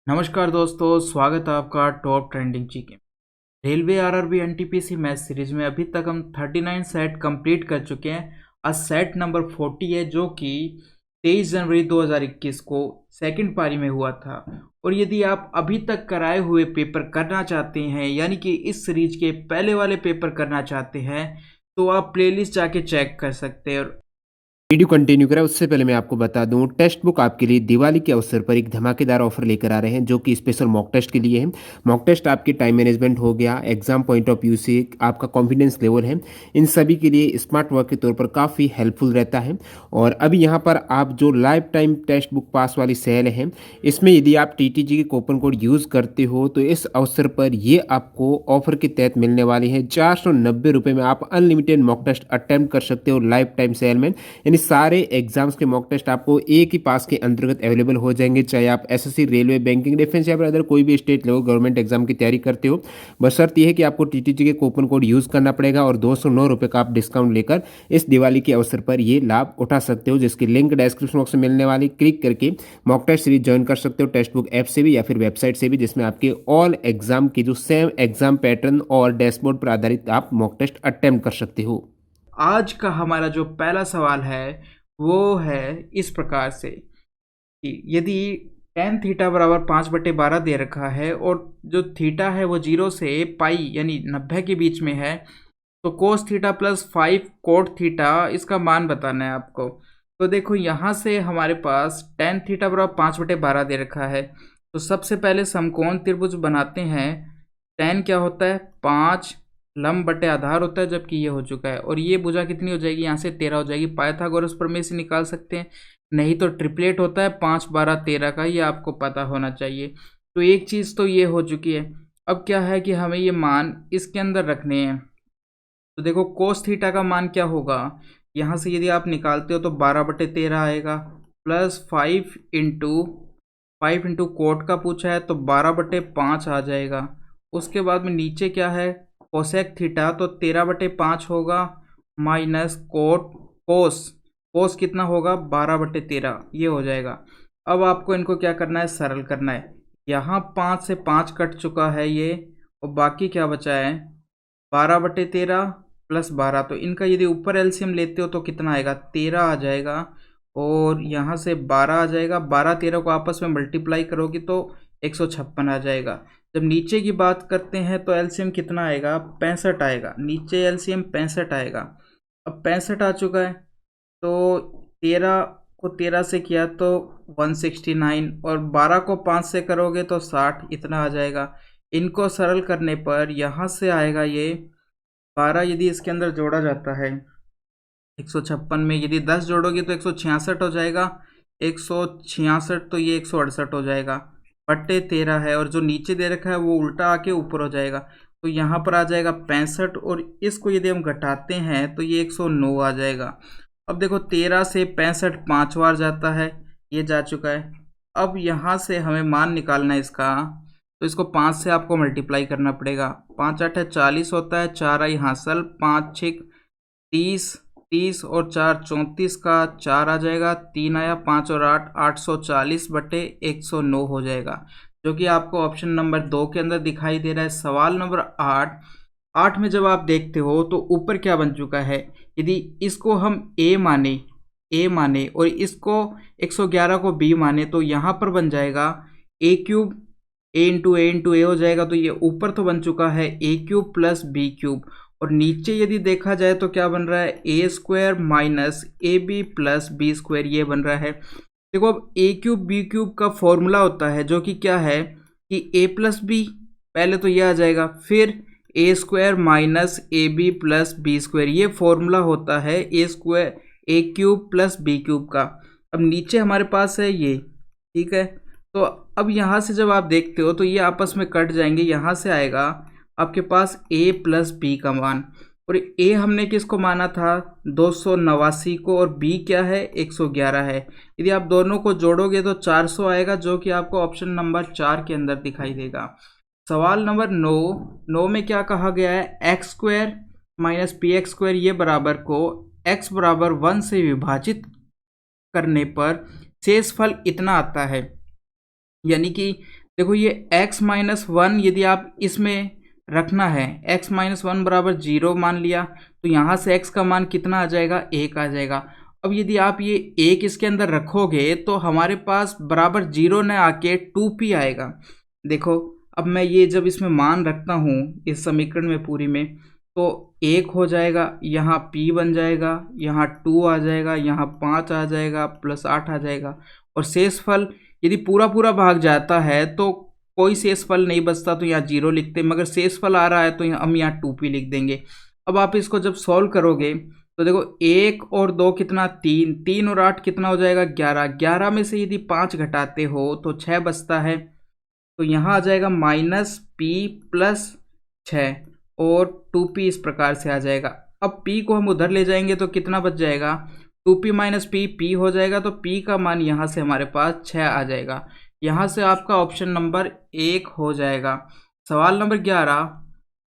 नमस्कार दोस्तों, स्वागत है आपका टॉप ट्रेंडिंग जी के railway RRB NTPC math series में। अभी तक हम 39 सेट कंप्लीट कर चुके हैं। आज सेट नंबर 40 है, जो कि 23 जनवरी 2021 को सेकंड पारी में हुआ था। और यदि आप अभी तक कराए हुए पेपर करना चाहते हैं, यानी कि इस सीरीज के पहले वाले पेपर करना चाहते हैं, तो आप प्लेलिस्ट जाके चेक कर सकते हैं। और वीडियो कंटिन्यू करें उससे पहले मैं आपको बता दूं, टेक्स्ट बुक आपके लिए दिवाली के अवसर पर एक धमाकेदार ऑफर लेकर आ रहे हैं, जो कि स्पेशल मॉक टेस्ट के लिए है। मॉक टेस्ट आपके टाइम मैनेजमेंट हो गया, एग्जाम पॉइंट ऑफ व्यू से आपका कॉन्फिडेंस लेवल है, इन सभी के लिए स्मार्ट वर्क के तौर पर काफ़ी हेल्पफुल रहता है। और अभी यहाँ पर आप जो लाइफ टाइम टेक्स्ट बुक पास वाली सेल है, इसमें यदि आप TTG के कूपन कोड यूज़ करते हो तो इस अवसर पर ये आपको ऑफर के तहत मिलने वाली है। 490 रुपये में आप अनलिमिटेड मॉक टेस्ट अटैम्प्ट कर सकते हो लाइफ टाइम सेल में। यानी सारे एग्जाम्स के मॉक टेस्ट आपको एक ही पास के अंतर्गत अवेलेबल हो जाएंगे, चाहे आप SSC, रेलवे, बैंकिंग, डिफेंस या फिर अदर कोई भी स्टेट लेवल गवर्नमेंट एग्जाम की तैयारी करते हो। बशर्त यह है कि आपको TTG के कूपन कोड यूज़ करना पड़ेगा और 209 रुपये का आप डिस्काउंट लेकर इस दिवाली के अवसर पर ये लाभ उठा सकते हो, जिसकी लिंक डिस्क्रिप्शन बॉक्स में मिलने वाली, क्लिक करके मॉक टेस्ट सीरीज ज्वाइन कर सकते हो टेक्स्ट बुक ऐप से भी या फिर वेबसाइट से भी, जिसमें आपके ऑल एग्जाम की जो सेम एग्जाम पैटर्न और डैशबोर्ड पर आधारित आप मॉक टेस्ट अटेम्प्ट कर सकते हो। आज का हमारा जो पहला सवाल है वो है इस प्रकार से कि यदि tan थीटा बराबर 5/12 दे रखा है और जो थीटा है वो 0 से पाई यानी 90 के बीच में है, तो cos theta plus 5 cot theta इसका मान बताना है आपको। तो देखो, यहाँ से हमारे पास tan थीटा बराबर 5/12 दे रखा है, तो सबसे पहले समकोण त्रिभुज बनाते हैं। tan क्या होता है? 5 लंब बटे आधार होता है, जबकि ये हो चुका है। और ये भुजा कितनी हो जाएगी? यहाँ से 13 हो जाएगी। पाइथागोरस प्रमेय से निकाल सकते हैं, नहीं तो ट्रिपलेट होता है 5 12 13 का, ये आपको पता होना चाहिए। तो एक चीज़ तो ये हो चुकी है। अब क्या है कि हमें ये मान इसके अंदर रखने हैं। तो देखो, कोस थीटा का मान क्या होगा? यहाँ से यदि आप निकालते हो तो 12/13 आएगा, प्लस 5 इंटू कोट का पूछा है तो 12/5 आ जाएगा। उसके बाद में नीचे क्या है? कोसेक थीटा, तो 13/5 होगा, माइनस कोस कोस कितना होगा? 12/13, ये हो जाएगा। अब आपको इनको क्या करना है? सरल करना है। यहाँ 5 से 5 कट चुका है ये, और बाकी क्या बचा है? 12/13 प्लस 12। तो इनका यदि ऊपर एलसीएम लेते हो तो कितना आएगा? 13 आ जाएगा, और यहाँ से 12 आ जाएगा। 12 13 को आपस में मल्टीप्लाई करोगे तो 156 आ जाएगा। जब नीचे की बात करते हैं तो एलसीएम कितना आएगा? 65 आएगा। नीचे एलसीएम 65 आएगा। अब 65 आ चुका है, तो 13 को 13 से किया तो 169, और 12 को 5 से करोगे तो 60, इतना आ जाएगा। इनको सरल करने पर यहाँ से आएगा ये 12, यदि इसके अंदर जोड़ा जाता है 156 में, यदि 10 जोड़ोगे तो 166 हो जाएगा। 166, तो ये 168 हो जाएगा, बट्टे 13 है, और जो नीचे दे रखा है वो उल्टा आके ऊपर हो जाएगा। तो यहाँ पर आ जाएगा 65, और इसको यदि हम घटाते हैं तो ये 109 आ जाएगा। अब देखो, 13 से 65 5 बार जाता है, ये जा चुका है। अब यहाँ से हमें मान निकालना है इसका, तो इसको 5 से आपको मल्टीप्लाई करना पड़ेगा। 5 8 40 होता है, 4 आई हासिल, 5 6 30, 30 और 4 34 का 4 आ जाएगा, 3 आया, 5 और 8 840/109 हो जाएगा, जो कि आपको ऑप्शन नंबर 2 के अंदर दिखाई दे रहा है। सवाल नंबर 8 में जब आप देखते हो तो ऊपर क्या बन चुका है? यदि इसको हम ए माने और इसको 111 को बी माने, तो यहाँ पर बन जाएगा a³ a इंटू ए हो जाएगा। तो ये ऊपर तो बन चुका है a³ प्लस b³, और नीचे यदि देखा जाए तो क्या बन रहा है? a² minus ab plus b², ये बन रहा है। देखो, अब a³ b³ का फॉर्मूला होता है, जो कि क्या है कि a प्लस बी, पहले तो ये आ जाएगा, फिर a² minus ab plus b², ये फॉर्मूला होता है a³ प्लस b³ का। अब नीचे हमारे पास है ये, ठीक है। तो अब यहाँ से जब आप देखते हो तो ये आपस में कट जाएंगे, यहाँ से आएगा आपके पास a प्लस बी का मान, और a हमने किसको माना था? 289 को, और b क्या है? 111 है। यदि आप दोनों को जोड़ोगे तो 400 आएगा, जो कि आपको ऑप्शन नंबर 4 के अंदर दिखाई देगा। सवाल नंबर 9 में क्या कहा गया है? x² माइनस px², ये बराबर को x बराबर 1 से विभाजित करने पर शेषफल इतना आता है, यानी कि देखो ये x-1 यदि आप इसमें रखना है, x-1 बराबर 0 मान लिया, तो यहाँ से x का मान कितना आ जाएगा, 1 आ जाएगा। अब यदि आप ये 1 इसके अंदर रखोगे तो हमारे पास बराबर 0 न आके 2p आएगा। देखो अब मैं ये जब इसमें मान रखता हूँ इस समीकरण में पूरी में, तो 1 हो जाएगा, यहाँ p बन जाएगा, यहाँ 2 आ जाएगा, यहाँ 5 आ जाएगा, प्लस 8 आ जाएगा। और शेषफल यदि पूरा पूरा भाग जाता है तो कोई शेषफल नहीं बचता, तो यहाँ 0 लिखते, मगर शेषफल आ रहा है तो हम यहाँ 2p लिख देंगे। अब आप इसको जब सॉल्व करोगे तो देखो 1 और 2 कितना, 3, 3 और 8 कितना हो जाएगा, 11, 11 में से यदि 5 घटाते हो तो 6 बचता है, तो यहाँ आ जाएगा -p प्लस 6 और 2p इस प्रकार से आ जाएगा। अब p को हम उधर ले जाएंगे तो कितना बच जाएगा, 2p माइनस p हो जाएगा, तो p का मान यहाँ से हमारे पास 6 आ जाएगा। यहाँ से आपका ऑप्शन नंबर 1 हो जाएगा। सवाल नंबर 11,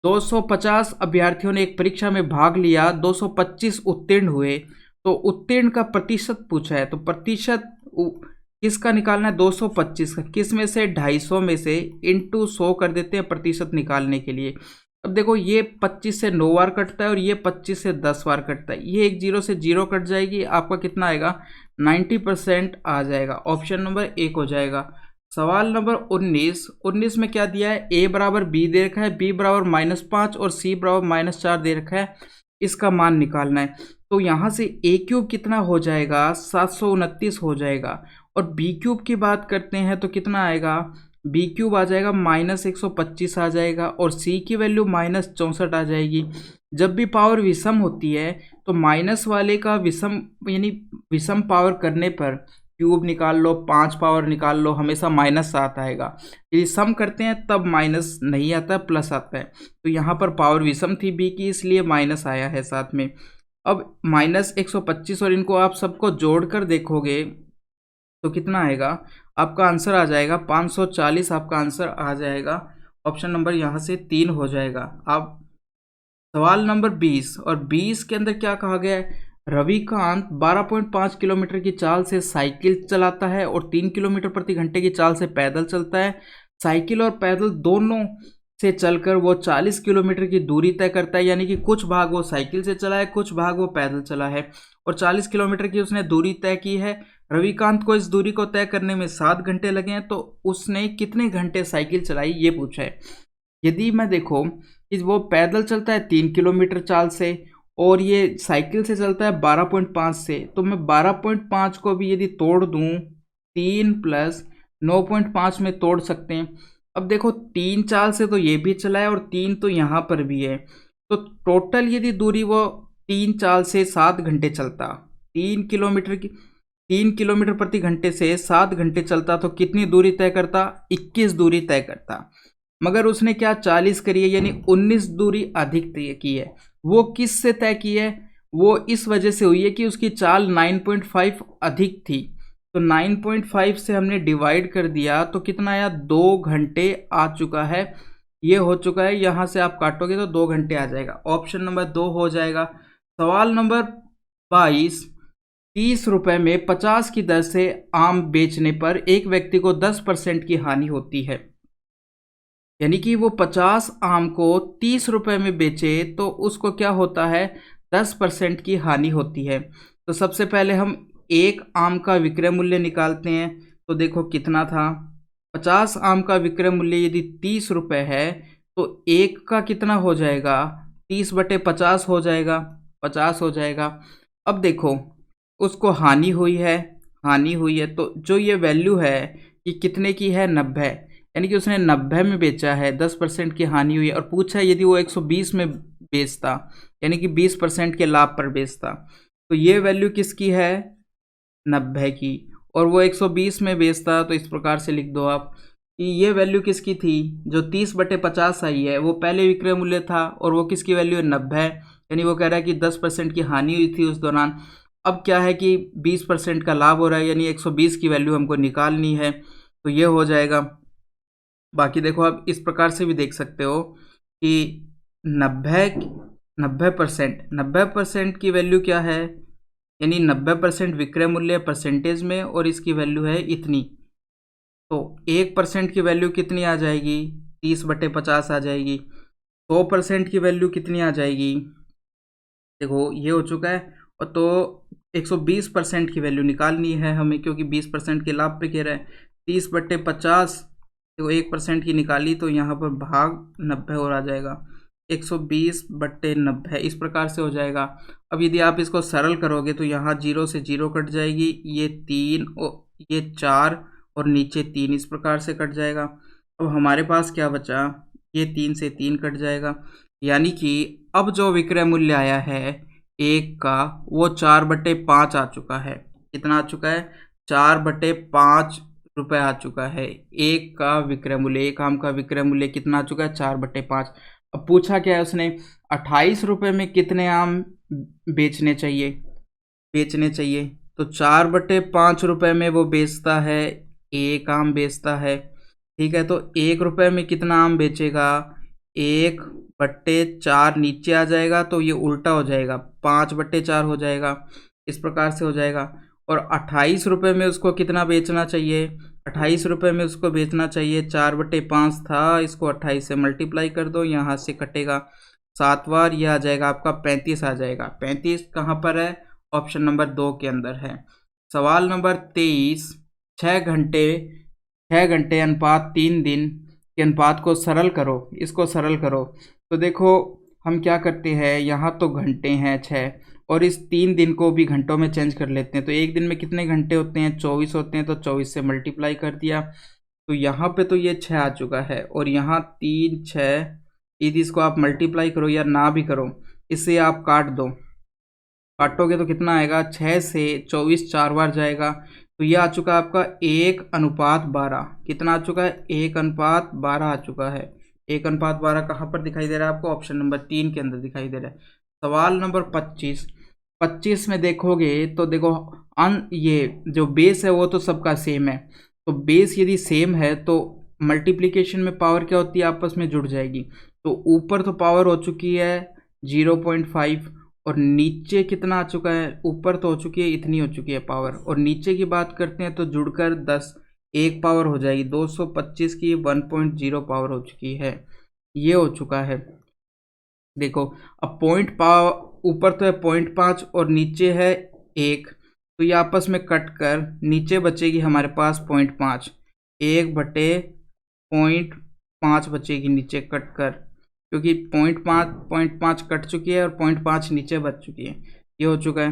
250 अभ्यर्थियों ने एक परीक्षा में भाग लिया, 225 उत्तीर्ण हुए, तो उत्तीर्ण का प्रतिशत पूछा है, तो प्रतिशत किसका निकालना है, 225 का, किस में से, 250 में से, इंटू 100 कर देते हैं प्रतिशत निकालने के लिए। अब देखो ये 25 से 9 बार कटता है और ये 25 से 10 बार कटता है, ये एक 0 से 0 कट जाएगी, आपका कितना आएगा, 90% आ जाएगा। ऑप्शन नंबर 1 हो जाएगा। सवाल नंबर 19 में क्या दिया है, a बराबर b दे रखा है, b बराबर -5 और c बराबर -4 दे रखा है, इसका मान निकालना है। तो यहाँ से a क्यूब कितना हो जाएगा, 729 हो जाएगा। और b क्यूब की बात करते हैं तो कितना आएगा, b क्यूब आ जाएगा -125 आ जाएगा, और c की वैल्यू -64 आ जाएगी। जब भी पावर विषम होती है तो माइनस वाले का विषम यानी विषम पावर करने पर क्यूब निकाल लो, 5 पावर निकाल लो, हमेशा -7 आएगा। यदि सम करते हैं तब माइनस नहीं आता, प्लस आता है। तो यहाँ पर पावर विषम थी b की, इसलिए माइनस आया है साथ में। अब -125 और इनको आप सबको जोड़कर देखोगे तो कितना आएगा, आपका आंसर आ जाएगा 540, आपका आंसर आ जाएगा। ऑप्शन नंबर यहाँ से 3 हो जाएगा। अब सवाल नंबर 20, और 20 के अंदर क्या कहा गया है, रविकांत 12.5 किलोमीटर की चाल से साइकिल चलाता है और 3 किलोमीटर प्रति घंटे की चाल से पैदल चलता है। साइकिल और पैदल दोनों से चलकर वो 40 किलोमीटर की दूरी तय करता है, यानी कि कुछ भाग वो साइकिल से चला है, कुछ भाग वो पैदल चला है, और 40 किलोमीटर की उसने दूरी तय की है। रविकांत को इस दूरी को तय करने में 7 घंटे लगे हैं, तो उसने कितने घंटे साइकिल चलाई, ये पूछा है। यदि मैं देखो कि वो पैदल चलता है 3 किलोमीटर चाल से और ये साइकिल से चलता है 12.5 से, तो मैं 12.5 को भी यदि तोड़ दूं 3 प्लस 9.5 में तोड़ सकते हैं। अब देखो 3 चाल से तो ये भी चला है और 3 तो यहाँ पर भी है, तो टोटल यदि दूरी वो 3 चाल से 7 घंटे चलता, 3 किलोमीटर प्रति घंटे से 7 घंटे चलता, तो कितनी दूरी तय करता, 21 दूरी तय करता। मगर उसने क्या 40 करी है, यानी 19 दूरी अधिक तय की है। वो किस से तय की है, वो इस वजह से हुई है कि उसकी चाल 9.5 अधिक थी, तो 9.5 से हमने डिवाइड कर दिया तो कितना आया, 2 घंटे आ चुका है, ये हो चुका है। यहाँ से आप काटोगे तो 2 घंटे आ जाएगा। ऑप्शन नंबर 2 हो जाएगा। सवाल नंबर 22, 30 रुपये में 50 की दर से आम बेचने पर एक व्यक्ति को 10% की हानि होती है, यानी कि वो 50 आम को 30 रुपये में बेचे तो उसको क्या होता है, 10% की हानि होती है। तो सबसे पहले हम एक आम का विक्रय मूल्य निकालते हैं, तो देखो कितना था, 50 आम का विक्रय मूल्य यदि 30 रुपये है तो एक का कितना हो जाएगा, 30/50 हो जाएगा, 50 हो जाएगा। अब देखो उसको हानि हुई है, तो जो ये वैल्यू है कि कितने की है, 90, यानी कि उसने 90 में बेचा है, 10% की हानि हुई है। और पूछा है यदि वो 120 में बेचता, यानी कि 20% के लाभ पर बेचता, तो ये वैल्यू किसकी है, 90 की, और वो 120 में बेचता, तो इस प्रकार से लिख दो आप कि ये वैल्यू किसकी थी, जो 30/50 आई है वो पहले विक्रय मूल्य था, और वो किसकी वैल्यू है, 90, यानी वो कह रहा है कि 10% की हानि हुई थी उस दौरान। अब क्या है कि 20% का लाभ हो रहा है, यानी 120 की वैल्यू हमको निकालनी है, तो ये हो जाएगा। बाकी देखो आप इस प्रकार से भी देख सकते हो कि 90% की वैल्यू क्या है, यानी 90% विक्रय मूल्य परसेंटेज में, और इसकी वैल्यू है इतनी, तो 1% की वैल्यू कितनी आ जाएगी, 30/50 आ जाएगी। 100% की वैल्यू कितनी आ जाएगी, देखो ये हो चुका है। और तो 120% की वैल्यू निकालनी है हमें, क्योंकि 20% के लाभ पे कह रहा है। 30/50, देखो 1% की निकाली तो यहाँ पर भाग 90 और आ जाएगा। 120/90 इस प्रकार से हो जाएगा। अब यदि आप इसको सरल करोगे तो यहाँ 0 से 0 कट जाएगी, ये 3 और ये 4 और नीचे 3 इस प्रकार से कट जाएगा। अब हमारे पास क्या बचा, ये 3 से 3 कट जाएगा। यानी कि अब जो विक्रय मूल्य आया है एक का, वो 4/5 आ चुका है। कितना आ चुका है, 4/5 रुपये आ चुका है। एक का विक्रय मूल्य, एक आम का विक्रय मूल्य कितना आ चुका है, 4/5। अब पूछा क्या है उसने, 28 रुपये में कितने आम बेचने चाहिए। तो 4/5 रुपये में वो बेचता है, एक आम बेचता है। ठीक है, तो 1 रुपये में कितना आम बेचेगा, 1/4 नीचे आ जाएगा तो ये उल्टा हो जाएगा, 5/4 हो जाएगा। इस प्रकार से हो जाएगा। और 28 रुपये में उसको कितना बेचना चाहिए, 28 रुपये में उसको बेचना चाहिए 4/5 था, इसको 28 से मल्टीप्लाई कर दो, यहाँ से कटेगा 7 बार, यह आ जाएगा आपका 35 आ जाएगा। 35 कहाँ पर है, ऑप्शन नंबर 2 के अंदर है। सवाल नंबर 23, 6 घंटे अनुपात 3 दिन के अनुपात को सरल करो, इसको सरल करो। तो देखो हम क्या करते हैं, यहाँ तो घंटे हैं 6, और इस 3 दिन को भी घंटों में चेंज कर लेते हैं। तो एक दिन में कितने घंटे होते हैं, 24 होते हैं, तो 24 से मल्टीप्लाई कर दिया। तो यहाँ पे तो ये 6 आ चुका है, और यहाँ 3 6, यदि इसको आप मल्टीप्लाई करो या ना भी करो, इसे आप काट दो, काटोगे तो कितना आएगा, 6 से 24 4 बार जाएगा। तो ये आ चुका है आपका 1:12। कितना आ चुका है, 1:12 आ चुका है। 1:12 कहाँ पर दिखाई दे रहा है आपको, ऑप्शन नंबर 3 के अंदर दिखाई दे रहा है। सवाल नंबर 25 में देखोगे तो देखो ये जो बेस है वो तो सबका सेम है। तो बेस यदि सेम है तो मल्टीप्लिकेशन में पावर क्या होती है, आपस में जुड़ जाएगी। तो ऊपर तो पावर हो चुकी है 0.5, और नीचे कितना आ चुका है, ऊपर तो हो चुकी है, इतनी हो चुकी है पावर, और नीचे की बात करते हैं तो जुड़कर 10 एक पावर हो जाएगी। 225 की 1.0 पावर हो चुकी है, ये हो चुका है। देखो अब पॉइंट पावर ऊपर तो है 0.5 और नीचे है 1, तो ये आपस में कट कर नीचे बचेगी हमारे पास 0.5, 1/0.5 बचेगी नीचे कट कर, क्योंकि 0.5 कट चुकी है और 0.5 नीचे बच चुकी है, ये हो चुका है।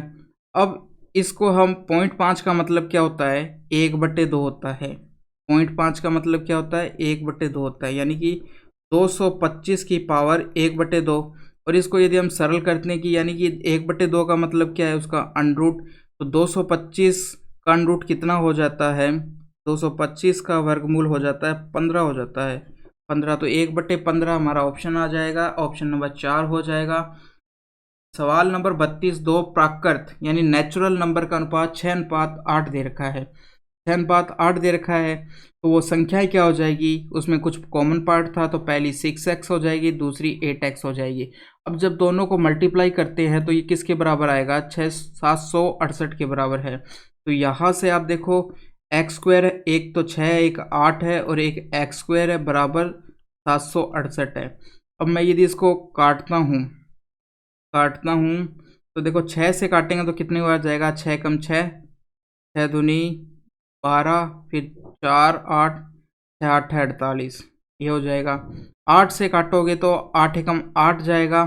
अब इसको हम 0.5 का मतलब क्या होता है, 1/2 होता है। 0.5 का मतलब क्या होता है, 1/2 होता है, यानी कि 225 की पावर 1/2। और इसको यदि हम सरल करते हैं कि यानी कि 1/2 का मतलब क्या है, उसका अंडरूट। तो 225 का अंडरूट कितना हो जाता है, 225 का वर्गमूल हो जाता है 15 हो जाता है, 15। तो 1/15 हमारा ऑप्शन आ जाएगा, ऑप्शन नंबर 4 हो जाएगा। सवाल नंबर 32, दो प्राकृत यानी नेचुरल नंबर का अनुपात 6:8 दे रखा है। 6:8 दे रखा है, तो वो संख्याएं क्या हो जाएगी, उसमें कुछ कॉमन पार्ट था, तो पहली 6x हो जाएगी, दूसरी 8x हो जाएगी। अब जब दोनों को मल्टीप्लाई करते हैं तो ये किसके बराबर आएगा, 768 के बराबर है। तो यहाँ से आप देखो x² है, एक तो 6 एक 8 है, और एक x² है बराबर 768 है। अब मैं यदि इसको काटता हूँ तो देखो 6 से काटेंगे तो कितने बार जाएगा, 6 कम 6, 6 दूनी 12, फिर 4 8, 6 8 है 48, ये हो जाएगा। 8 से काटोगे तो 8 एकम 8 जाएगा,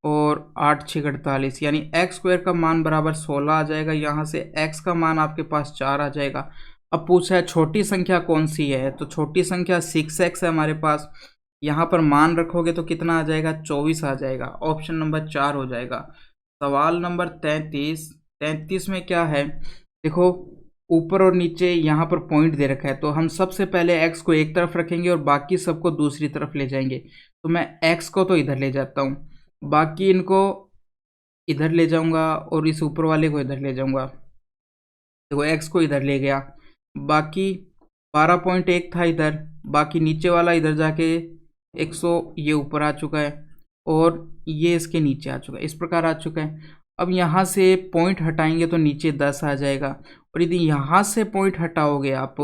और 8 6 48, यानी x² का मान बराबर 16 आ जाएगा। यहाँ से x का मान आपके पास 4 आ जाएगा। अब पूछा है छोटी संख्या कौन सी है, तो छोटी संख्या 6x है हमारे पास। यहाँ पर मान रखोगे तो कितना आ जाएगा, 24 आ जाएगा, ऑप्शन नंबर 4 हो जाएगा। सवाल नंबर 33 में क्या है, देखो ऊपर और नीचे यहाँ पर पॉइंट दे रखा है, तो हम सबसे पहले x को एक तरफ रखेंगे और बाकी सबको दूसरी तरफ ले जाएंगे। तो मैं x को तो इधर ले जाता हूँ, बाकी इनको इधर ले जाऊंगा, और इस ऊपर वाले को इधर ले जाऊंगा। देखो x को इधर ले गया, बाकी 12.1 था इधर, बाकी नीचे वाला इधर जाके 100 ये ऊपर आ चुका है, और ये इसके नीचे आ चुका है, इस प्रकार आ चुका है। अब यहाँ से पॉइंट हटाएंगे तो नीचे 10 आ जाएगा, और यदि यहाँ से पॉइंट हटाओगे आप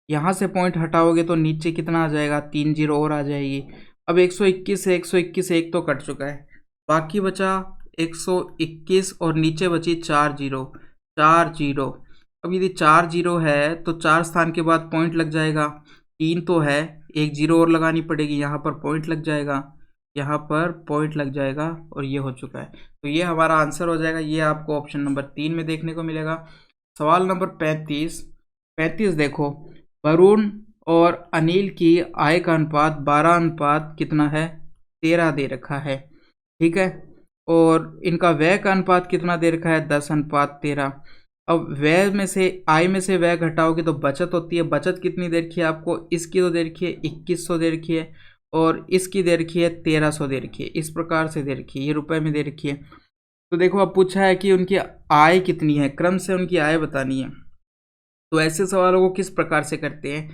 यहाँ से पॉइंट हटाओगे तो नीचे कितना आ जाएगा, 3 जीरो और आ जाएगी। अब 121 से 121 एक तो कट चुका है, बाकी बचा 121 और नीचे बची 4 जीरो, 4 जीरो। अब यदि 4 जीरो है तो 4 स्थान के बाद पॉइंट लग जाएगा, 3 तो है, 1 जीरो और लगानी पड़ेगी, यहाँ पर पॉइंट लग जाएगा, यहाँ पर पॉइंट लग जाएगा और ये हो चुका है। तो ये हमारा आंसर हो जाएगा, ये आपको ऑप्शन नंबर 3 में देखने को मिलेगा। सवाल नंबर 35 देखो, वरुण और अनिल की आय का अनुपात 12 अनुपात कितना है, 13 दे रखा है, ठीक है। और इनका व्यय का अनुपात कितना दे रखा है, 10 अनुपात 13। अब व्यय में से, आय में से व्यय घटाओगे तो बचत होती है, बचत कितनी दे रखी है आपको, इसकी तो दे रखी है 2100 दे रखी है, और इसकी दे रखी है 1300 दे रखी है, इस प्रकार से दे रखी है, ये रुपए में दे रखी है। तो देखो अब पूछा है कि उनकी आय कितनी है, क्रम से उनकी आय बतानी है। तो ऐसे सवालों को किस प्रकार से करते हैं,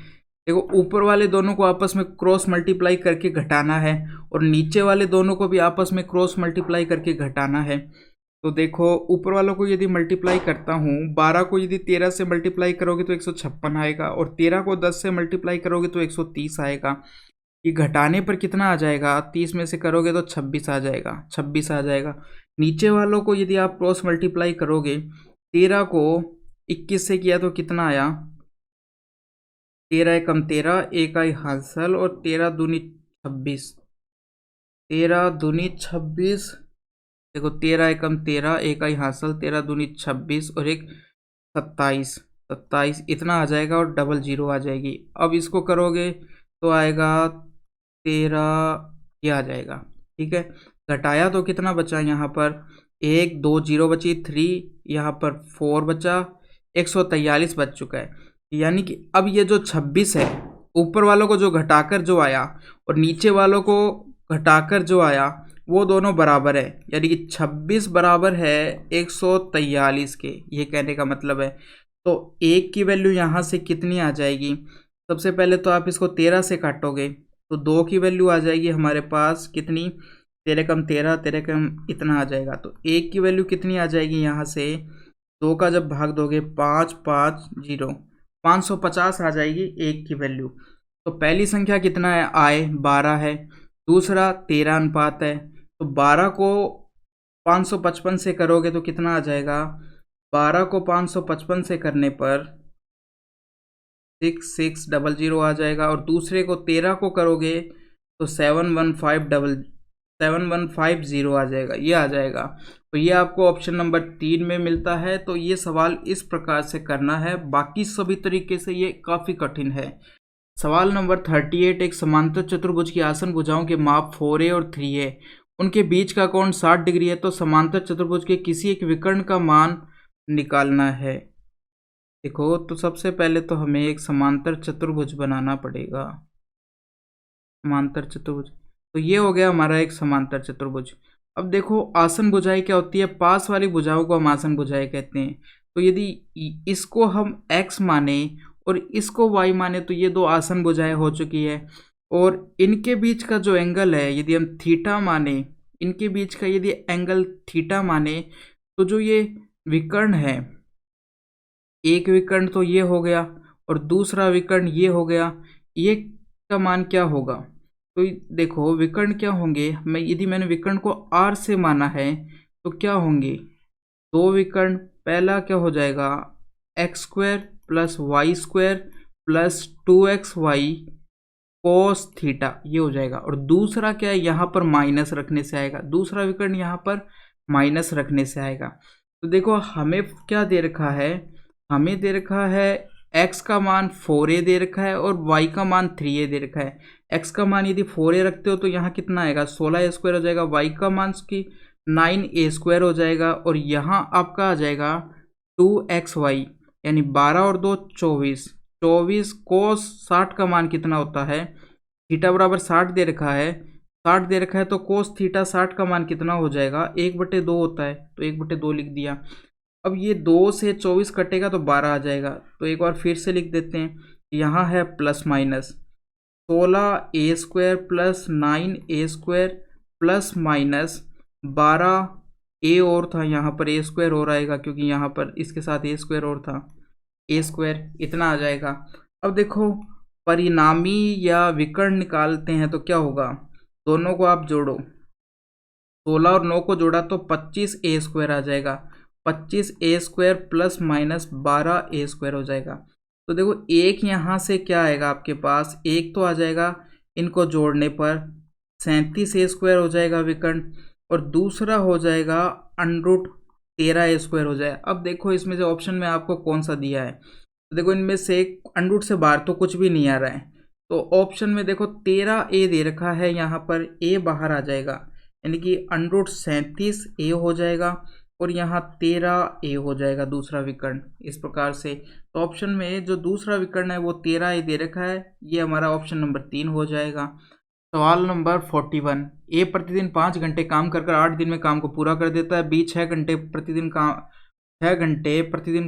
देखो ऊपर वाले दोनों को आपस में क्रॉस मल्टीप्लाई करके घटाना है, और नीचे वाले दोनों को भी आपस में क्रॉस मल्टीप्लाई करके घटाना है। तो देखो ऊपर वालों को यदि मल्टीप्लाई करता हूँ, 12 को यदि 13 से मल्टीप्लाई करोगे तो 156 आएगा, और 13 को 10 से मल्टीप्लाई करोगे तो 130 आएगा। ये घटाने पर कितना आ जाएगा, 30 में से करोगे तो 26 आ जाएगा, 26 आ जाएगा। नीचे वालों को यदि आप क्रॉस मल्टीप्लाई करोगे, 13 को 21 से किया तो कितना आया, 13 एकम 13, एक आई हासिल, और 13 दूनी 26, 13 दूनी 26, देखो 13 एकम 13, एक आई हासिल, 13 दूनी 26 और एक 27, 27 इतना आ जाएगा, और डबल जीरो आ जाएगी। अब इसको करोगे तो आएगा 13, ये आ जाएगा, ठीक है। घटाया तो कितना बचा, यहाँ पर 1 2 जीरो बची, 3, यहाँ पर 4 बचा, 143 बच चुका है। यानी कि अब ये जो 26 है, ऊपर वालों को जो घटाकर जो आया और नीचे वालों को घटाकर जो आया, वो दोनों बराबर है, यानी कि 26 बराबर है 143 के, ये कहने का मतलब है। तो 1 की वैल्यू यहाँ से कितनी आ जाएगी, सबसे पहले तो आप इसको 13 से काटोगे तो 2 की वैल्यू आ जाएगी हमारे पास कितनी, 13 कम 13, 13 कम इतना आ जाएगा। तो 1 की वैल्यू कितनी आ जाएगी, यहाँ से 2 का जब भाग दोगे 5 5 0, 550 आ जाएगी 1 की वैल्यू। तो पहली संख्या कितना है, आय 12 है, दूसरा 13 अनुपात है, तो 12 को 555 से करोगे तो कितना आ जाएगा, 12 को 555 से करने पर 6600 आ जाएगा, और दूसरे को 13 को करोगे तो 71550 आ जाएगा, ये आ जाएगा। तो ये आपको ऑप्शन नंबर 3 में मिलता है। तो ये सवाल इस प्रकार से करना है, बाकी सभी तरीके से ये काफ़ी कठिन है। सवाल नंबर 38, एक समांतर चतुर्भुज की आसन भुजाओं के माप 4a और 3a, उनके बीच का कोण 60 डिग्री है, तो समांतर चतुर्भुज के किसी एक विकर्ण का मान निकालना है। देखो तो सबसे पहले तो हमें एक समांतर चतुर्भुज बनाना पड़ेगा, समांतर चतुर्भुज। तो ये हो गया हमारा एक समांतर चतुर्भुज। अब देखो आसन भुजाएं क्या होती है, पास वाली भुजाओं को हम आसन भुजाएं कहते हैं। तो यदि इसको हम x माने और इसको y माने तो ये दो आसन भुजाएं हो चुकी है। और इनके बीच का जो एंगल है यदि हम थीटा माने, इनके बीच का यदि एंगल थीटा माने, तो जो ये विकर्ण है, एक विकर्ण तो ये हो गया और दूसरा विकर्ण ये हो गया, ये का मान क्या होगा। तो देखो विकर्ण क्या होंगे, यदि मैंने विकर्ण को r से माना है तो क्या होंगे, दो विकर्ण, पहला क्या हो जाएगा x square plus y square plus 2xy cos theta, ये हो जाएगा। और दूसरा क्या है, यहाँ पर माइनस रखने से आएगा, दूसरा विकर्ण यहाँ पर माइनस रखने से आएगा। तो देखो हमें क्या दे रखा है, हमें दे रखा है x का मान 4a दे रखा है और y का मान 3a दे रखा है। x का मान यदि 4a रखते हो तो यहाँ कितना आएगा, 16a स्क्वायर हो जाएगा, y का मान की 9a स्क्वायर हो जाएगा, और यहाँ आपका आ जाएगा 2xy, यानी 12 और 2 24, 24 कोस 60 का मान कितना होता है, थीटा बराबर 60 दे रखा है, 60 दे रखा है तो कोस थीटा 60 का मान कितना हो जाएगा, 1/2 होता है, तो 1/2 लिख दिया। अब ये 2 से 24 कटेगा तो 12 आ जाएगा। तो एक बार फिर से लिख देते हैं, यहाँ है plus minus 16a square plus 9a square plus minus 12a और था, यहाँ पर a स्क्वायर और आएगा क्योंकि यहाँ पर इसके साथ a स्क्वायर और था, a स्क्वायर इतना आ जाएगा। अब देखो, परिणामी या विकर्ण निकालते हैं तो क्या होगा, दोनों को आप जोड़ो, 16 और 9 को जोड़ा तो 25a² आ जाएगा, 25a² प्लस माइनस 12a² हो जाएगा। तो देखो एक यहाँ से क्या आएगा आपके पास, एक तो आ जाएगा इनको जोड़ने पर 37a² हो जाएगा विकर्ण, और दूसरा हो जाएगा √13a² हो जाएगा। अब देखो इसमें से ऑप्शन में आपको कौन सा दिया है, तो देखो इनमें से √ से बाहर तो कुछ भी नहीं आ रहा है, तो ऑप्शन में देखो 13a दे रखा है, यहाँ पर a बाहर आ जाएगा, यानी कि √37a हो जाएगा, और यहाँ 13a हो जाएगा दूसरा विकर्ण, इस प्रकार से। तो ऑप्शन में जो दूसरा विकर्ण है वो 13a दे रखा है, ये हमारा ऑप्शन नंबर 3 हो जाएगा। सवाल नंबर 41, ए प्रतिदिन 5 घंटे काम कर 8 दिन में काम को पूरा कर देता है, बी 6 घंटे प्रतिदिन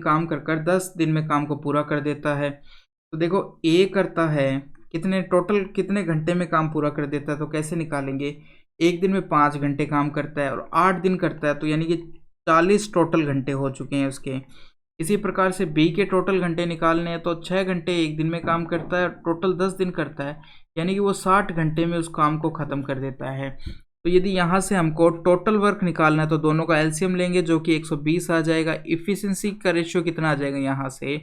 काम कर 10 दिन में काम को पूरा कर देता है। तो देखो ए करता है टोटल कितने घंटे में काम पूरा कर देता है, तो कैसे निकालेंगे, एक दिन में 5 घंटे काम करता है और 8 दिन करता है, तो यानी कि 40 टोटल घंटे हो चुके हैं उसके। इसी प्रकार से बी के टोटल घंटे निकालने हैं, तो 6 घंटे एक दिन में काम करता है, टोटल 10 दिन करता है, यानी कि वो 60 घंटे में उस काम को ख़त्म कर देता है। तो यदि यहाँ से हमको टोटल वर्क निकालना है तो दोनों का एलसीएम लेंगे, जो कि 120 आ जाएगा। इफ़िशिएंसी का रेशियो कितना आ जाएगा, यहाँ से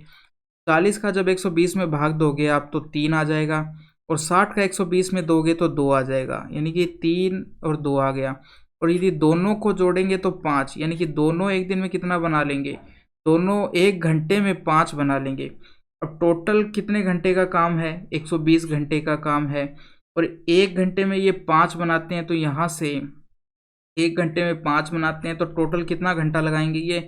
40 का जब 120 में भाग दोगे आप तो 3 आ जाएगा, और 60 का 120 में दोगे तो 2 आ जाएगा, यानी कि 3 और 2 आ गया। और यदि दोनों को जोड़ेंगे तो 5, यानी कि दोनों एक दिन में कितना बना लेंगे, दोनों 1 घंटे में 5 बना लेंगे। अब टोटल कितने घंटे का काम है, 120 घंटे का काम है, और 1 घंटे में ये 5 बनाते हैं, तो यहाँ से 1 घंटे में 5 बनाते हैं तो टोटल कितना घंटा लगाएंगे, ये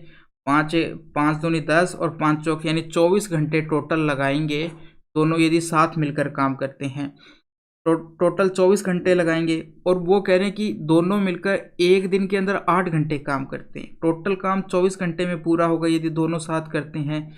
5 दूनी 10 और 5 चौक यानी 24 घंटे टोटल लगाएंगे, दोनों यदि साथ मिलकर काम करते हैं तो टोटल 24 घंटे लगाएंगे। और वो कह रहे हैं कि दोनों मिलकर एक दिन के अंदर 8 घंटे काम करते हैं, टोटल काम 24 घंटे में पूरा होगा यदि दोनों साथ करते हैं।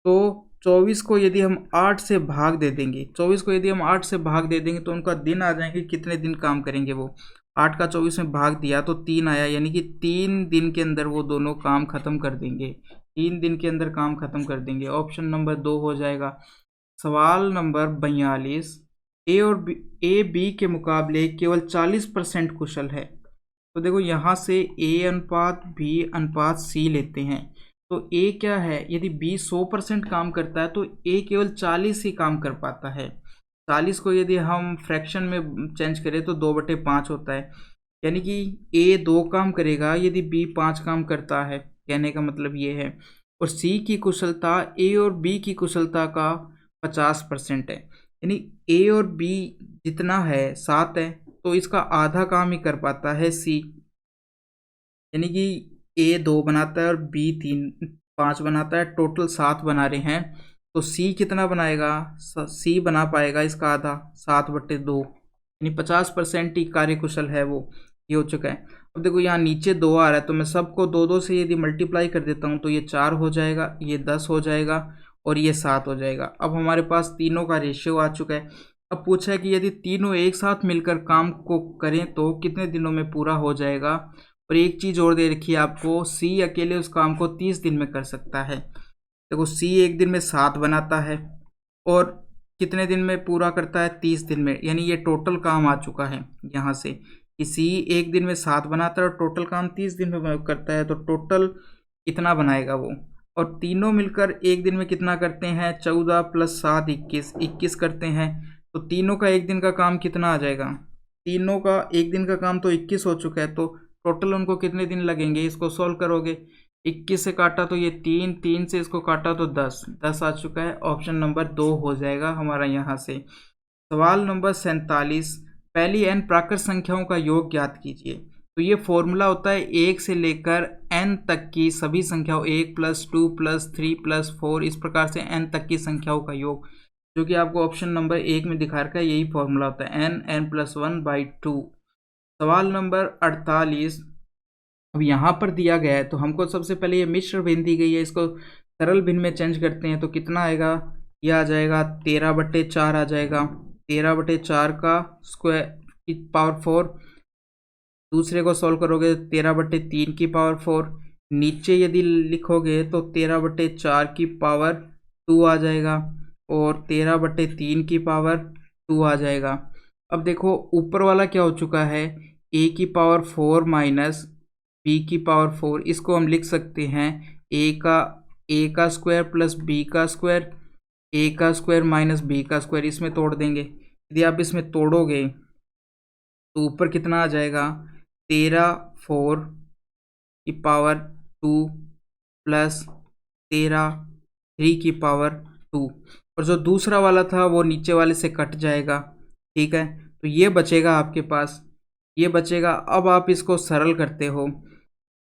तो 24 को यदि हम 8 से भाग दे देंगे, 24 को यदि हम 8 से भाग दे देंगे तो उनका दिन आ जाएंगे, कितने दिन काम करेंगे वो, 8 का 24 में भाग दिया तो 3 आया, यानी कि 3 दिन के अंदर वो दोनों काम खत्म कर देंगे, 3 दिन के अंदर काम खत्म कर देंगे। ऑप्शन नंबर 2 हो जाएगा। सवाल नंबर 42, ए बी के मुकाबले केवल 40% कुशल है। तो देखो यहाँ से ए अनुपात बी अनुपात सी लेते हैं, तो ए क्या है, यदि बी 100% काम करता है तो ए केवल 40 ही काम कर पाता है। 40 को यदि हम फ्रैक्शन में चेंज करें तो 2/5 होता है, यानी कि ए 2 काम करेगा यदि बी 5 काम करता है, कहने का मतलब ये है। और सी की कुशलता ए और बी की कुशलता का 50% है, यानी ए और बी जितना है 7 है, तो इसका आधा काम ही कर पाता है सी, यानी कि ए 2 बनाता है और बी 5 बनाता है, टोटल 7 बना रहे हैं, तो सी कितना बनाएगा, सी बना पाएगा इसका आधा, 7/2, यानी 50% ही कार्यकुशल है वो, ये हो चुका है। अब देखो यहाँ नीचे 2 आ रहा है, तो मैं सबको 2 से यदि मल्टीप्लाई कर देता हूँ तो ये 4 हो जाएगा, ये 10 हो जाएगा और ये 7 हो जाएगा। अब हमारे पास तीनों का रेशियो आ चुका है। अब पूछा है कि यदि तीनों एक साथ मिलकर काम को करें तो कितने दिनों में पूरा हो जाएगा। और एक चीज़ और दे रखी है आपको, सी अकेले उस काम को 30 दिन में कर सकता है। देखो सी एक दिन में 7 बनाता है और कितने दिन में पूरा करता है, 30 दिन में, यानी ये टोटल काम आ चुका है यहाँ से कि सी एक दिन में 7 बनाता है और टोटल काम 30 दिन में करता है, तो टोटल कितना बनाएगा वो। और तीनों मिलकर एक दिन में कितना करते हैं, 14 + 7 21 करते हैं, तो तीनों का एक दिन का काम कितना आ जाएगा, तीनों का एक दिन का काम तो 21 हो चुका है, तो टोटल उनको कितने दिन लगेंगे, इसको सॉल्व करोगे, 21 से काटा तो ये 3 से इसको काटा तो 10 आ चुका है। ऑप्शन नंबर 2 हो जाएगा हमारा यहाँ से। सवाल नंबर 47, पहली n प्राकृत संख्याओं का योग ज्ञात कीजिए। तो ये फॉर्मूला होता है 1 से लेकर n तक की सभी संख्याओं, 1 + 2 + 3 + 4, इस प्रकार से n तक की संख्याओं का योग, जो कि आपको ऑप्शन नंबर 1 में दिखा रखा है, यही फॉर्मूला होता है n+1/2। सवाल नंबर 48, अब यहाँ पर दिया गया है तो हमको सबसे पहले ये मिश्र भिन्न दी गई है, इसको सरल भिन्न में चेंज करते हैं तो कितना आएगा, ये आ जाएगा 13/4 आ जाएगा, 13/4 का स्क्वायर की पावर 4, दूसरे को सॉल्व करोगे 13/3 की पावर 4, नीचे यदि लिखोगे तो 13/4 की पावर 2 आ जाएगा। और 13/3 की पावर 2 आ जाएगा। अब देखो ऊपर वाला क्या हो चुका है, a की पावर 4 माइनस b की पावर 4। इसको हम लिख सकते हैं a का स्क्वायर प्लस b का स्क्वायर, a का स्क्वायर माइनस b का स्क्वायर। इसमें तोड़ देंगे, यदि आप इसमें तोड़ोगे तो ऊपर कितना आ जाएगा, 13/4 की पावर 2 प्लस 13/3 की पावर 2। और जो दूसरा वाला था वो नीचे वाले से कट जाएगा। ठीक है, तो ये बचेगा आपके पास, ये बचेगा। अब आप इसको सरल करते हो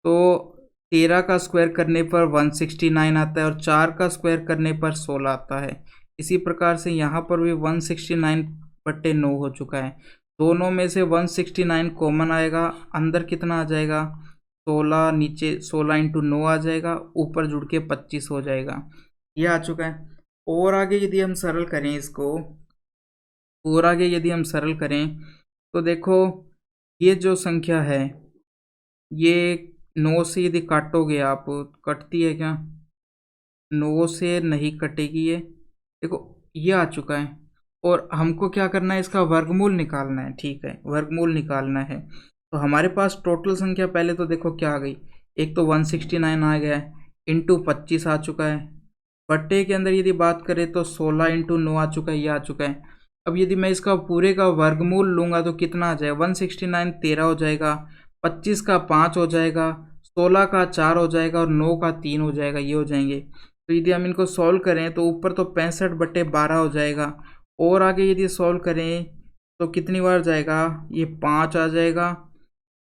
तो 13 का स्क्वायर करने पर 169 आता है और 4 का स्क्वायर करने पर 16 आता है। इसी प्रकार से यहाँ पर भी 169/9 हो चुका है। दोनों में से 169 कॉमन आएगा, अंदर कितना आ जाएगा 16, नीचे 16 इंटू 9 आ जाएगा, ऊपर जुड़ के 25 हो जाएगा। ये आ चुका है। और आगे यदि हम सरल करें इसको, और आगे यदि हम सरल करें तो देखो ये जो संख्या है ये 9 से यदि काटोगे आप, कटती है क्या, 9 से नहीं कटेगी ये। देखो ये आ चुका है और हमको क्या करना है, इसका वर्गमूल निकालना है। ठीक है, वर्गमूल निकालना है। तो हमारे पास टोटल संख्या पहले तो देखो क्या आ गई, एक तो 169 आ गया है, इंटू 25 आ चुका है। बट्टे के अंदर यदि बात करें तो 16 इंटू 9 आ चुका है, ये आ चुका है। अब यदि मैं इसका पूरे का वर्गमूल लूँगा तो कितना आ जाएगा, 169 13 हो जाएगा, 25 का 5 हो जाएगा, 16 का 4 हो जाएगा और 9 का 3 हो जाएगा, ये हो जाएंगे। तो यदि हम इनको सॉल्व करें तो ऊपर तो 65/12 हो जाएगा, और आगे यदि सॉल्व करें तो कितनी बार जाएगा, ये 5 आ जाएगा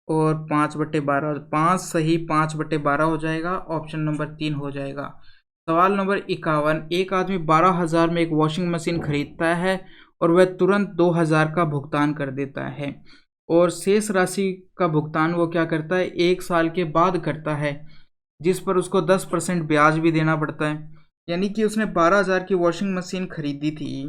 और 5/12, 5 सही 5/12 हो जाएगा। ऑप्शन नंबर 3 हो जाएगा। सवाल नंबर 51, एक आदमी 12,000 में एक वॉशिंग मशीन खरीदता है और वह तुरंत 2,000 का भुगतान कर देता है और शेष राशि का भुगतान वो क्या करता है 1 साल के बाद करता है, जिस पर उसको 10% ब्याज भी देना पड़ता है। यानी कि उसने 12,000 की वॉशिंग मशीन खरीदी थी,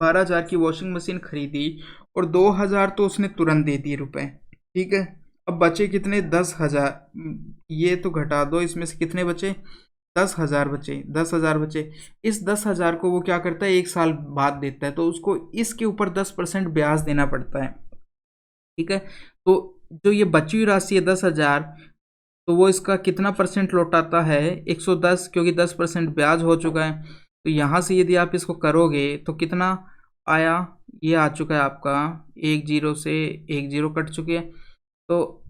12,000 की वॉशिंग मशीन खरीदी और 2,000 तो उसने तुरंत दे दिए रुपए। ठीक है, अब बचे कितने, 10,000। ये तो घटा दो, इसमें से कितने बचे, 10,000 बचे, 10,000 बचे। इस 10,000 को वो क्या करता है 1 साल बाद देता है, तो उसको इसके ऊपर 10% ब्याज देना पड़ता है। ठीक है, तो जो ये बची हुई राशि है 10,000, तो वो इसका कितना परसेंट लौटाता है 110, क्योंकि 10% ब्याज हो चुका है। तो यहाँ से यदि आप इसको करोगे तो कितना आया, ये आ चुका है आपका 10 से 10 कट चुके हैं, तो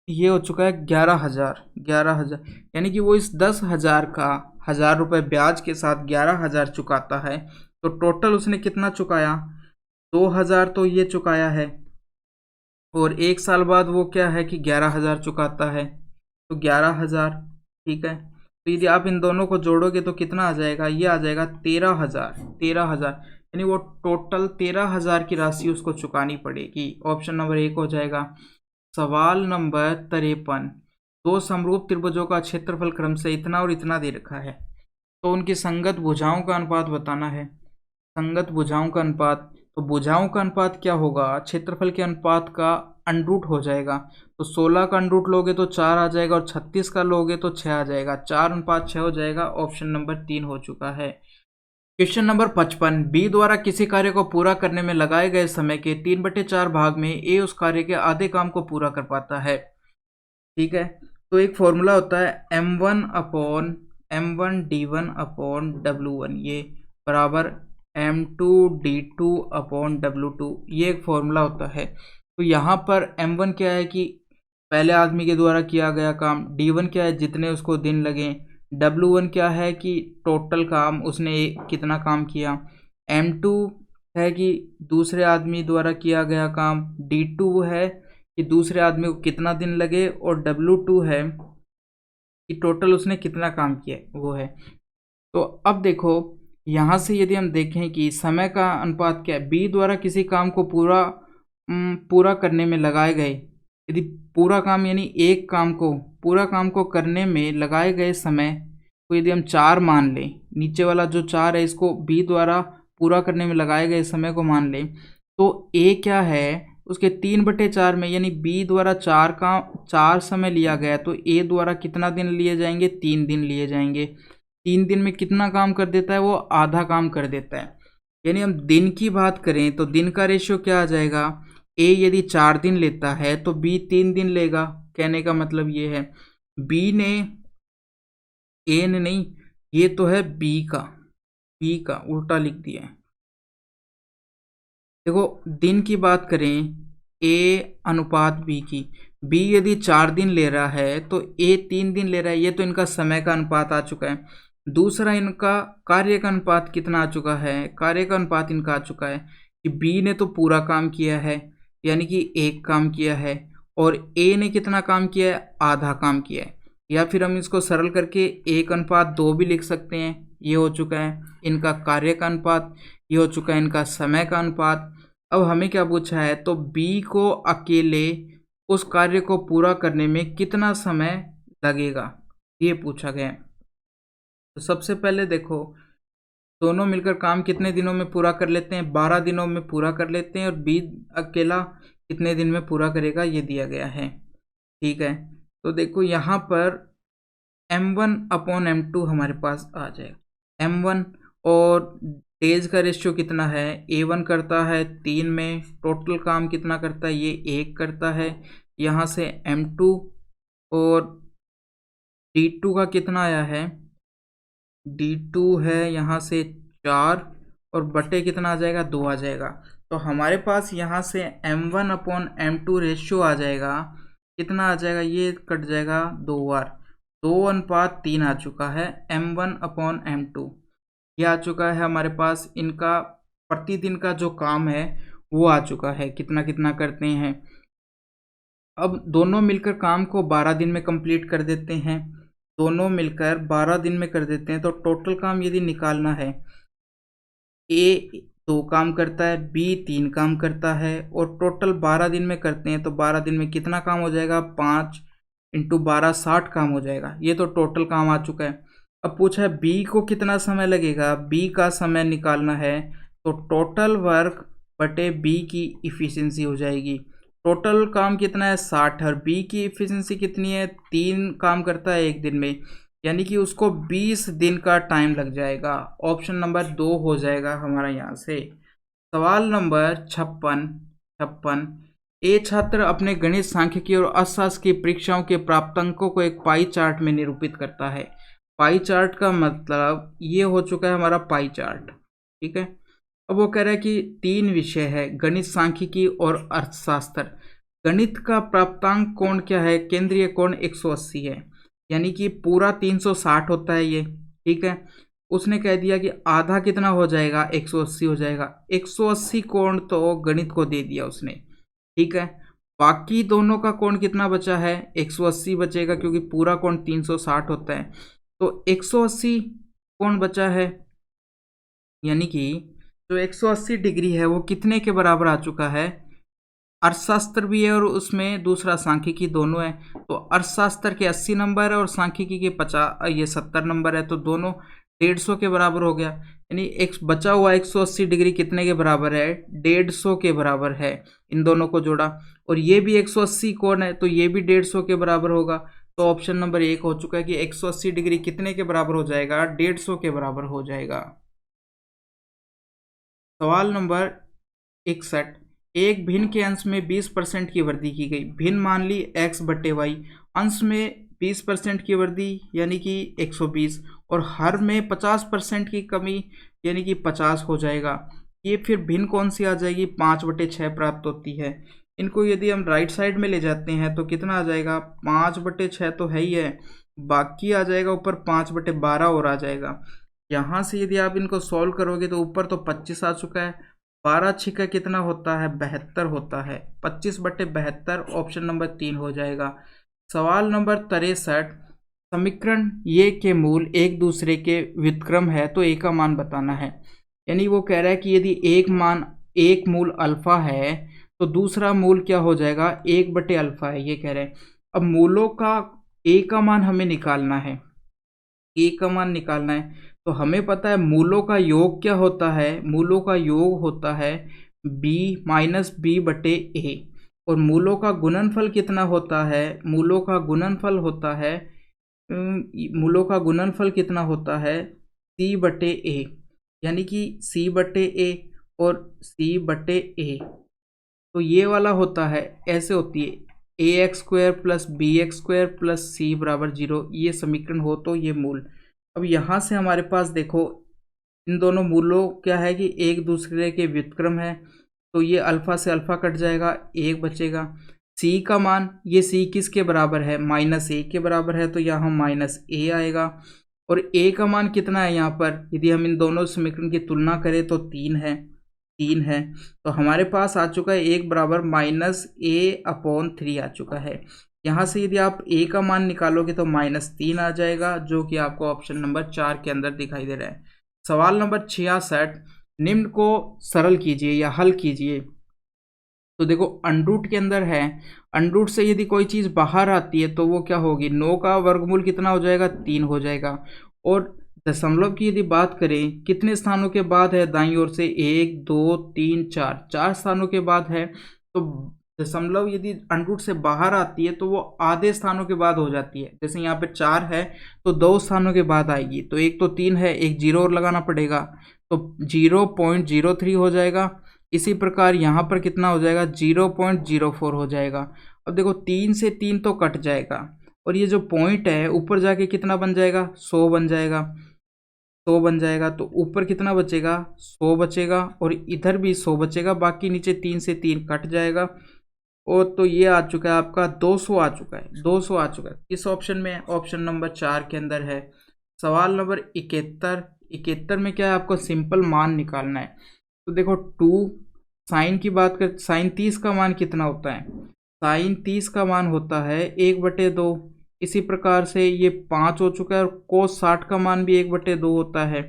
ये हो चुका है 11,000, 11,000। यानी कि वो इस 10,000 का 1,000 रुपये ब्याज के साथ 11,000 चुकाता है। तो टोटल उसने कितना चुकाया, 2,000 तो ये चुकाया है और 1 साल बाद वो क्या है कि 11,000 चुकाता है, तो 11,000। ठीक है, तो यदि आप इन दोनों को जोड़ोगे तो कितना आ जाएगा, ये आ जाएगा 13,000, 13,000। यानी वो टोटल 13,000 की राशि उसको चुकानी पड़ेगी। ऑप्शन नंबर 1 हो जाएगा। सवाल नंबर 53, दो समरूप त्रिभुजों का क्षेत्रफल क्रम से इतना और इतना दे रखा है, तो उनकी संगत भुजाओं का अनुपात बताना है। संगत भुजाओं का अनुपात, तो भुजाओं का अनुपात क्या होगा, क्षेत्रफल के अनुपात का अंडरूट हो जाएगा। तो 16 का अंडरूट लोगे तो 4 आ जाएगा और 36 का लोगे तो 6 आ जाएगा, 4:6 हो जाएगा। ऑप्शन नंबर 3 हो चुका है। क्वेश्चन नंबर 55, बी द्वारा किसी कार्य को पूरा करने में लगाए गए समय के 3/4 भाग में ए उस कार्य के आधे काम को पूरा कर पाता है। ठीक है, तो एक फॉर्मूला होता है M1/M1D1/W1, ये बराबर M2D2/W2, ये एक फॉर्मूला होता है। तो यहाँ पर M1 क्या है कि पहले आदमी के द्वारा किया गया काम, D1 क्या है जितने उसको दिन लगे, W1 क्या है कि टोटल काम उसने कितना काम किया, M2 है कि दूसरे आदमी द्वारा किया गया काम, D2 है कि दूसरे आदमी को कितना दिन लगे और W2 है कि टोटल उसने कितना काम किया वो है। तो अब देखो यहाँ से यदि हम देखें कि समय का अनुपात क्या है, बी द्वारा किसी काम को पूरा करने में लगाए गए, यदि पूरा काम यानी एक काम को पूरा काम को करने में लगाए गए समय को यदि हम 4 मान लें, नीचे वाला जो 4 है इसको बी द्वारा पूरा करने में लगाए गए समय को मान लें, तो ए क्या है उसके 3/4 में, यानी बी द्वारा 4 समय लिया गया, तो ए द्वारा कितना दिन लिए जाएंगे, 3 दिन लिए जाएंगे। 3 दिन में कितना काम कर देता है, वो आधा काम कर देता है। यानी हम दिन की बात करें तो दिन का रेशियो क्या आ जाएगा, ए यदि 4 दिन लेता है तो बी 3 दिन लेगा। कहने का मतलब ये है बी ने, ए ने नहीं, ये तो है बी का उल्टा लिख दिया है। देखो दिन की बात करें, ए अनुपात बी की, बी यदि 4 दिन ले रहा है तो ए 3 दिन ले रहा है, ये तो इनका समय का अनुपात आ चुका है। दूसरा इनका कार्य का अनुपात कितना आ चुका है, कार्य का अनुपात इनका आ चुका है कि बी ने तो पूरा काम किया है, यानी कि एक काम किया है, और ए ने कितना काम किया है, आधा काम किया है। या फिर हम इसको सरल करके 1:2 भी लिख सकते हैं। ये हो चुका है इनका कार्य का अनुपात, ये हो चुका है इनका समय का अनुपात। अब हमें क्या पूछा है, तो बी को अकेले उस कार्य को पूरा करने में कितना समय लगेगा, ये पूछा गया है। तो सबसे पहले देखो, दोनों मिलकर काम कितने दिनों में पूरा कर लेते हैं, 12 दिनों में पूरा कर लेते हैं, और बी अकेला कितने दिन में पूरा करेगा, ये दिया गया है। ठीक है, तो देखो यहाँ पर m1/m2 हमारे पास आ जाएगा। m1 और डेज का रेशियो कितना है, a1 करता है 3 में, टोटल काम कितना करता है, ये 1 करता है। यहाँ से m2 और d2 का कितना आया है, d2 है यहाँ से 4, और बटे कितना आ जाएगा, 2 आ जाएगा। तो हमारे पास यहाँ से m1/m2 रेशियो आ जाएगा, कितना आ जाएगा, ये कट जाएगा 2 बार, 2:3 आ चुका है m1/m2। ये आ चुका है हमारे पास इनका प्रतिदिन का जो काम है वो आ चुका है, कितना कितना करते हैं। अब दोनों मिलकर काम को 12 दिन में कंप्लीट कर देते हैं, दोनों मिलकर 12 दिन में कर देते हैं। तो टोटल काम यदि निकालना है, ए 2 काम करता है, बी 3 काम करता है, और टोटल 12 दिन में करते हैं। तो 12 दिन में कितना काम हो जाएगा, 5 × 12 60 काम हो जाएगा। ये तो टोटल काम आ चुका है। अब पूछा है बी को कितना समय लगेगा, बी का समय निकालना है, तो टोटल वर्क बटे बी की इफ़िशियंसी हो जाएगी। टोटल काम कितना है, 60, और बी की इफ़िशियंसी कितनी है, 3 काम करता है 1 दिन में, यानी कि उसको 20 दिन का टाइम लग जाएगा। ऑप्शन नंबर 2 हो जाएगा हमारा यहाँ से। सवाल नंबर 56। ए छात्र अपने गणित, सांख्यिकी और अर्थशास्त्र की परीक्षाओं के प्राप्तांकों को एक पाई चार्ट में निरूपित करता है। पाई चार्ट का मतलब ये हो चुका है हमारा पाई चार्ट। ठीक है, अब वो कह रहा है कि 3 विषय है, गणित, सांख्यिकी और अर्थशास्त्र। गणित का प्राप्तांक कोण क्या है, केंद्रीय कोण 180 है, यानी कि पूरा 360 होता है ये। ठीक है, उसने कह दिया कि आधा कितना हो जाएगा, 180 हो जाएगा। 180 कोण तो गणित को दे दिया उसने। ठीक है, बाकी दोनों का कोण कितना बचा है, 180 बचेगा, क्योंकि पूरा कोण 360 होता है। तो 180 कोण बचा है, यानी कि जो 180 डिग्री है वो कितने के बराबर आ चुका है, अर्थशास्त्र भी है और उसमें दूसरा सांख्यिकी, दोनों है। तो अर्थशास्त्र के 80 नंबर है और सांख्यिकी के 70 नंबर है, तो दोनों 150 के बराबर हो गया। यानी एक बचा हुआ 180 डिग्री कितने के बराबर है, 150 के बराबर है। इन दोनों को जोड़ा, और ये भी 180 कोण है, तो ये भी 150 के बराबर होगा। तो ऑप्शन नंबर 1 हो चुका है कि 180 डिग्री कितने के बराबर हो जाएगा, 150 के बराबर हो जाएगा। सवाल नंबर 61। एक भिन्न के अंश में 20% की वृद्धि की गई। भिन्न मान ली x/y, अंश में 20% की वृद्धि यानी कि 120, और हर में 50% की कमी यानी कि 50 हो जाएगा। ये फिर भिन्न कौन सी आ जाएगी, 5/6 प्राप्त होती है। इनको यदि हम राइट साइड में ले जाते हैं तो कितना आ जाएगा, 5/6 तो है ही है, बाकी आ जाएगा ऊपर 5/12 और आ जाएगा। यहाँ से यदि आप इनको सॉल्व करोगे तो ऊपर तो 25 आ चुका है, 12×6 का कितना होता है, 72 होता है। 25/72 ऑप्शन नंबर 3 हो जाएगा। सवाल नंबर 63। समीकरण ये के मूल एक दूसरे के व्युत्क्रम है तो ए का मान बताना है। यानी वो कह रहा है कि यदि एक मूल अल्फा है तो दूसरा मूल क्या हो जाएगा, 1/अल्फा है, ये कह रहे हैं। अब मूलों का ए का मान हमें निकालना है, ए का मान निकालना है, तो हमें पता है मूलों का योग क्या होता है, मूलों का योग होता है b - b/a, और मूलों का गुणनफल कितना होता है, मूलों का गुणनफल होता है मूलों का गुणनफल कितना होता है, सी बटे ए, यानी कि सी बटे ए और सी बटे ए, तो ये वाला होता है, ऐसे होती है a x square plus b x square plus c बराबर 0, ये समीकरण हो तो ये मूल। अब यहाँ से हमारे पास देखो इन दोनों मूलों क्या है कि एक दूसरे के व्युत्क्रम है, तो ये अल्फा से अल्फा कट जाएगा, एक बचेगा। सी का मान, ये सी किसके बराबर है, माइनस ए के बराबर है, तो यहाँ माइनस ए आएगा। और ए का मान कितना है यहाँ पर, यदि हम इन दोनों समीकरण की तुलना करें तो 3 है, तो हमारे पास आ चुका है एक बराबर माइनस ए अपॉन 3 आ चुका है। यहाँ से यदि आप ए का मान निकालोगे तो -3 आ जाएगा, जो कि आपको ऑप्शन नंबर 4 के अंदर दिखाई दे रहा है। सवाल नंबर 66, निम्न को सरल कीजिए या हल कीजिए। तो देखो अंडरूट के अंदर है, अंडरूट से यदि कोई चीज़ बाहर आती है तो वो क्या होगी, 9 का वर्गमूल कितना हो जाएगा, 3 हो जाएगा। और दशमलव की यदि बात करें कितने स्थानों के बाद है, दाईं ओर से 1 2 3 4, 4 स्थानों के बाद है, तो दशमलव यदि अंडरूट से बाहर आती है तो वो आधे स्थानों के बाद हो जाती है। जैसे यहाँ पे 4 है तो 2 स्थानों के बाद आएगी, तो एक तो 3 है, एक 0 और लगाना पड़ेगा, तो 0.03 हो जाएगा। इसी प्रकार यहाँ पर कितना हो जाएगा, 0.04 हो जाएगा। अब देखो 3 से 3 तो कट जाएगा, और ये जो पॉइंट है ऊपर जाके कितना बन जाएगा, 100 बन जाएगा, 100 बन जाएगा। तो ऊपर कितना बचेगा, 100 बचेगा, और इधर भी 100 बचेगा, बाकी नीचे 3 से 3 कट जाएगा। और तो ये आ चुका है आपका 200 आ चुका है, 200 आ चुका है। किस ऑप्शन में है, ऑप्शन नंबर 4 के अंदर है। सवाल नंबर 71 में क्या है, आपको सिंपल मान निकालना है। तो देखो 2 साइन की बात कर, साइन 30 का मान कितना होता है, साइन 30 का मान होता है 1/2। इसी प्रकार से ये 5 हो चुका है, और कोस 60 का मान भी 1/2 होता है।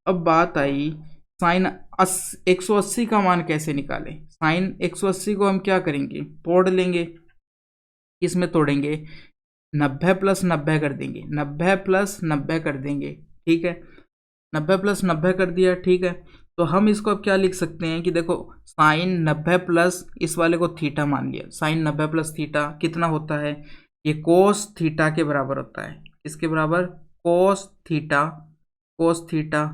अब बात आई साइन 180 का मान कैसे निकालें। साइन 180 को हम क्या करेंगे, तोड़ लेंगे। किसमें तोड़ेंगे, 90 + 90 कर देंगे, 90 + 90 कर देंगे, ठीक है, 90 + 90 कर दिया, ठीक है। तो हम इसको अब क्या लिख सकते हैं कि देखो साइन 90 प्लस इस वाले को थीटा मान लिया, साइन 90 + थीटा कितना होता है, ये कोस थीटा के बराबर होता है। इसके बराबर cos theta, cos theta,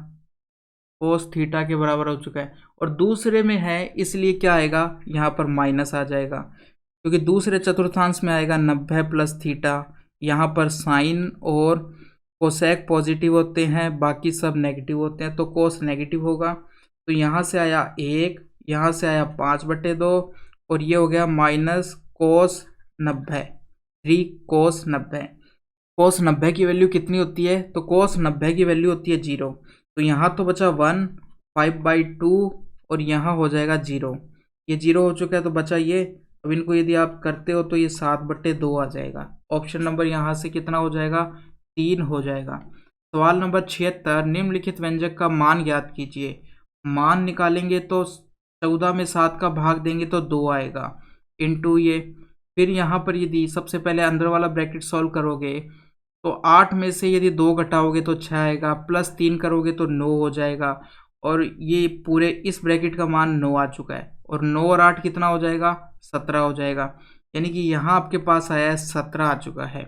cos theta के बराबर हो चुका है। और दूसरे में है इसलिए क्या आएगा, यहाँ पर माइनस आ जाएगा, क्योंकि दूसरे चतुर्थांश में आएगा 90 + थीटा। यहाँ पर साइन और कोसेक पॉजिटिव होते हैं, बाकी सब नेगेटिव होते हैं, तो कोस नेगेटिव होगा। तो यहाँ से आया 1, यहाँ से आया 5/2, और ये हो गया माइनस कोस 90, 3 कोस 90। कोस 90 की वैल्यू कितनी होती है, तो कोस 90 की वैल्यू होती है 0। तो यहाँ तो बचा 1, 5/2, और यहाँ हो जाएगा 0, ये 0 हो चुका है, तो बचा ये। अब इनको यदि आप करते हो तो ये 7/2 आ जाएगा। ऑप्शन नंबर यहाँ से कितना हो जाएगा, 3 हो जाएगा। सवाल नंबर 76, निम्नलिखित व्यंजक का मान ज्ञात कीजिए। मान निकालेंगे तो 14 में 7 का भाग देंगे तो 2 आएगा, इनटू ये। फिर यहाँ पर यदि सबसे पहले अंदर वाला ब्रैकेट सॉल्व करोगे तो 8 में से यदि 2 घटाओगे तो 6 आएगा, प्लस 3 करोगे तो 9 हो जाएगा, और ये पूरे इस ब्रैकेट का मान 9 आ चुका है। और 9 और 8 कितना हो जाएगा, 17 हो जाएगा, यानी कि यहाँ आपके पास आया है 17 आ चुका है।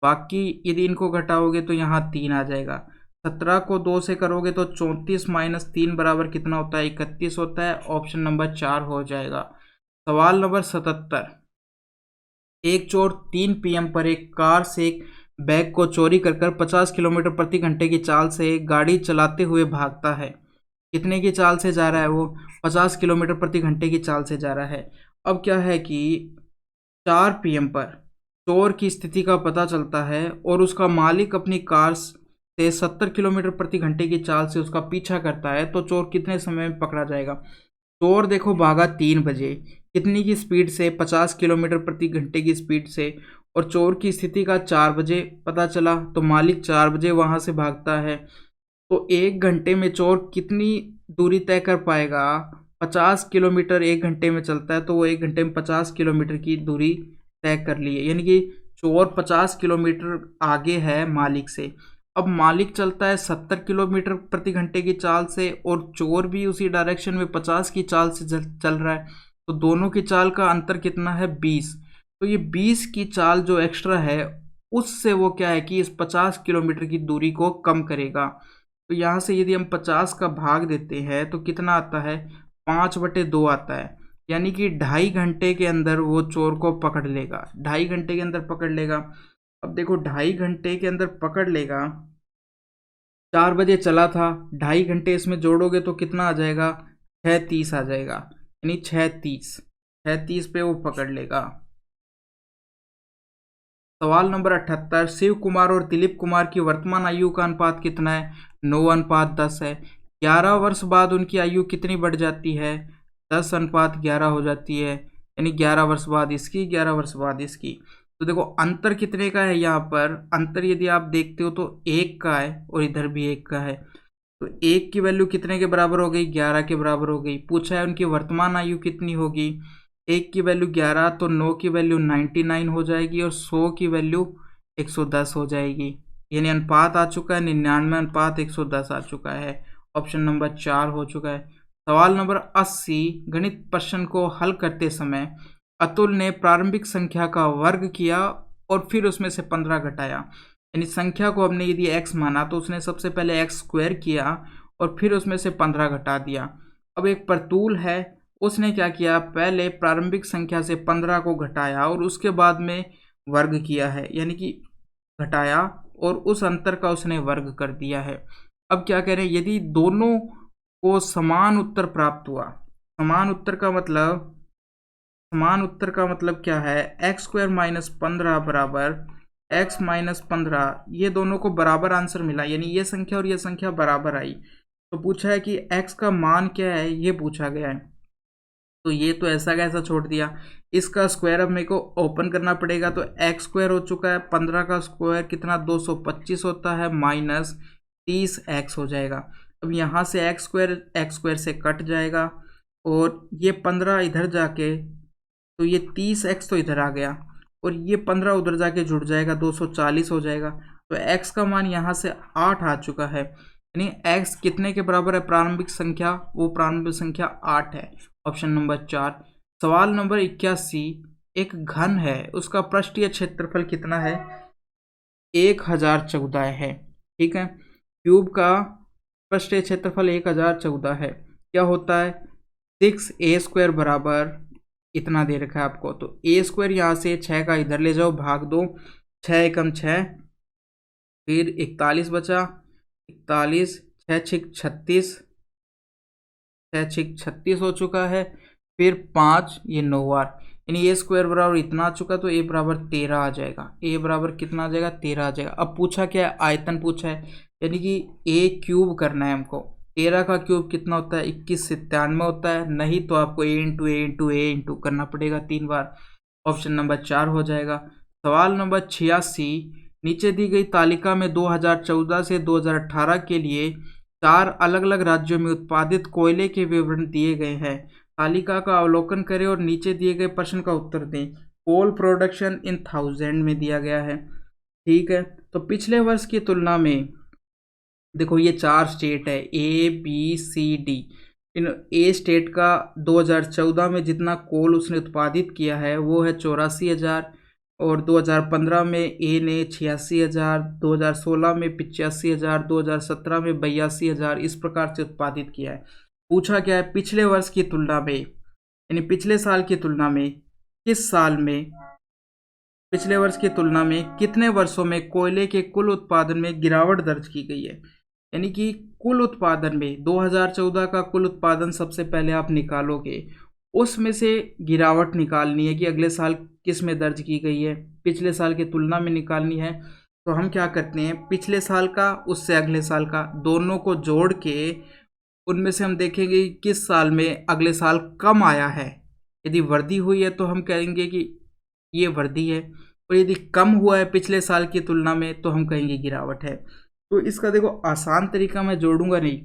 बाकी यदि इनको घटाओगे तो यहाँ 3 आ जाएगा। 17 को 2 से करोगे तो 34 - 3 बराबर कितना होता है, 31 होता है। ऑप्शन नंबर 4 हो जाएगा। सवाल नंबर 77, एक चोर 3 PM पर एक कार से एक बैग को चोरी कर 50 किलोमीटर प्रति घंटे की चाल से गाड़ी चलाते हुए भागता है। कितने की चाल से जा रहा है वो, 50 किलोमीटर प्रति घंटे की चाल से जा रहा है। अब क्या है कि 4 PM पर चोर की स्थिति का पता चलता है, और उसका मालिक अपनी कार से 70 किलोमीटर प्रति घंटे की चाल से उसका पीछा करता है, तो चोर कितने समय में पकड़ा जाएगा। चोर देखो भागा 3 बजे, कितनी की स्पीड से, 50 किलोमीटर प्रति घंटे की स्पीड से, और चोर की स्थिति का 4 बजे पता चला, तो मालिक 4 बजे वहाँ से भागता है। तो 1 घंटे में चोर कितनी दूरी तय कर पाएगा, 50 किलोमीटर 1 घंटे में चलता है, तो वो 1 घंटे में 50 किलोमीटर की दूरी तय कर ली है, यानी कि चोर 50 किलोमीटर आगे है मालिक से। अब मालिक चलता है 70 किलोमीटर प्रति घंटे की चाल से, और चोर भी उसी डायरेक्शन में 50 की चाल से चल रहा है, तो दोनों की चाल का अंतर कितना है, 20। तो ये 20 की चाल जो एक्स्ट्रा है उससे वो क्या है कि इस 50 किलोमीटर की दूरी को कम करेगा। तो यहाँ से यदि हम 50 का भाग देते हैं तो कितना आता है, 5/2 आता है, यानी कि 2.5 घंटे के अंदर वो चोर को पकड़ लेगा, 2.5 घंटे के अंदर पकड़ लेगा। अब देखो 2.5 घंटे के अंदर पकड़ लेगा, 4 बजे चला था, 2.5 घंटे इसमें जोड़ोगे तो कितना आ जाएगा, 6:30 आ जाएगा, यानी 6:30 पे वो पकड़ लेगा। सवाल नंबर 78, शिव कुमार और दिलीप कुमार की वर्तमान आयु का अनुपात कितना है, 9:10 है। 11 वर्ष बाद उनकी आयु कितनी बढ़ जाती है, 10:11 हो जाती है, यानी 11 वर्ष बाद इसकी, 11 वर्ष बाद इसकी। तो देखो अंतर कितने का है, यहाँ पर अंतर यदि आप देखते हो तो 1 का है और इधर भी 1 का है। तो 1 की वैल्यू कितने के बराबर हो गई, 11 के बराबर हो गई। पूछा है उनकी वर्तमान आयु कितनी होगी, 1 की वैल्यू 11, तो 9 की वैल्यू 99 हो जाएगी और 100 की वैल्यू 110 हो जाएगी, यानी अनुपात आ चुका है 99:110 आ चुका है। ऑप्शन नंबर 4 हो चुका है। सवाल नंबर 80, गणित प्रश्न को हल करते समय अतुल ने प्रारंभिक संख्या का वर्ग किया और फिर उसमें से 15 घटाया, यानी संख्या को हमने यदि x माना तो उसने सबसे पहले x² किया और फिर उसमें से 15 घटा दिया। अब एक परतूल है, उसने क्या किया, पहले प्रारंभिक संख्या से 15 को घटाया और उसके बाद में वर्ग किया है, यानी कि घटाया और उस अंतर का उसने वर्ग कर दिया है। अब क्या कह रहे हैं, यदि दोनों को समान उत्तर प्राप्त हुआ, समान उत्तर का मतलब क्या है, x² - 15 बराबर x - 15, ये दोनों को बराबर आंसर मिला, यानी ये संख्या और ये संख्या बराबर आई। तो पूछा है कि x का मान क्या है, ये पूछा गया है। तो ये तो ऐसा कैसा छोड़ दिया, इसका स्क्वायर अब मेरे को ओपन करना पड़ेगा। तो x² हो चुका है, 15 का स्क्वायर कितना 225 होता है, माइनस 30x हो जाएगा। अब यहाँ से x² से कट जाएगा और ये 15 इधर जाके, तो ये 30x तो इधर आ गया और ये 15 उधर जाके जुड़ जाएगा, 240 हो जाएगा। तो x का मान यहाँ से 8 आ चुका है, यानी x कितने के बराबर है, प्रारंभिक संख्या, वो प्रारंभिक संख्या 8 है। Option number 4। सवाल नंबर 81, एक घन है, उसका पृष्ठीय क्षेत्रफल कितना है, 1014 है। ठीक है, क्यूब का पृष्ठीय क्षेत्रफल 1014 है। क्या होता है, 6a² बराबर इतना दे रखा है आपको, तो a² यहाँ से 6 का इधर ले जाओ, भाग दो, 6 एकम 6, फिर 41 बचा, 41, 6 36, 6 36 हो चुका है, फिर 5, ये 9 बार, यानी a² बराबर इतना आ चुका, तो a बराबर 13 आ जाएगा। a बराबर कितना आ जाएगा, 13 आ जाएगा। अब पूछा क्या है, आयतन पूछा है, यानी कि a³ करना है हमको। 13 का क्यूब कितना होता है, 2197 होता है, नहीं तो आपको a करना पड़ेगा 3 बार। ऑप्शन नंबर 4 हो जाएगा। सवाल नंबर 86, नीचे दी गई तालिका में 2014 से 2018 के लिए 4 अलग अलग राज्यों में उत्पादित कोयले के विवरण दिए गए हैं। तालिका का अवलोकन करें और नीचे दिए गए प्रश्न का उत्तर दें। कोल प्रोडक्शन इन 1000 में दिया गया है। ठीक है, तो पिछले वर्ष की तुलना में देखो ये 4 स्टेट है, ABCD। इन ए स्टेट का 2014 में जितना कोल उसने उत्पादित किया है वो है 84,000, और 2015 में ए ने 86,000, 2016 में 85,000, 2017 में 82,000, इस प्रकार से उत्पादित किया है। पूछा क्या है, पिछले वर्ष की तुलना में, यानी पिछले साल की तुलना में, किस साल में, पिछले वर्ष की तुलना में कितने वर्षों में कोयले के कुल उत्पादन में गिरावट दर्ज की गई है। यानी कि कुल उत्पादन में 2014 का कुल उत्पादन सबसे पहले आप निकालोगे, उसमें से गिरावट निकालनी है कि अगले साल किस में दर्ज की गई है, पिछले साल की तुलना में निकालनी है। तो हम क्या करते हैं, पिछले साल का उससे अगले साल का दोनों को जोड़ के उनमें से हम देखेंगे कि किस साल में अगले साल कम आया है। यदि वृद्धि हुई है तो हम कहेंगे कि ये वृद्धि है, और यदि कम हुआ है पिछले साल की तुलना में तो हम कहेंगे गिरावट है। तो इसका देखो आसान तरीका मैं जोड़ूंगा नहीं,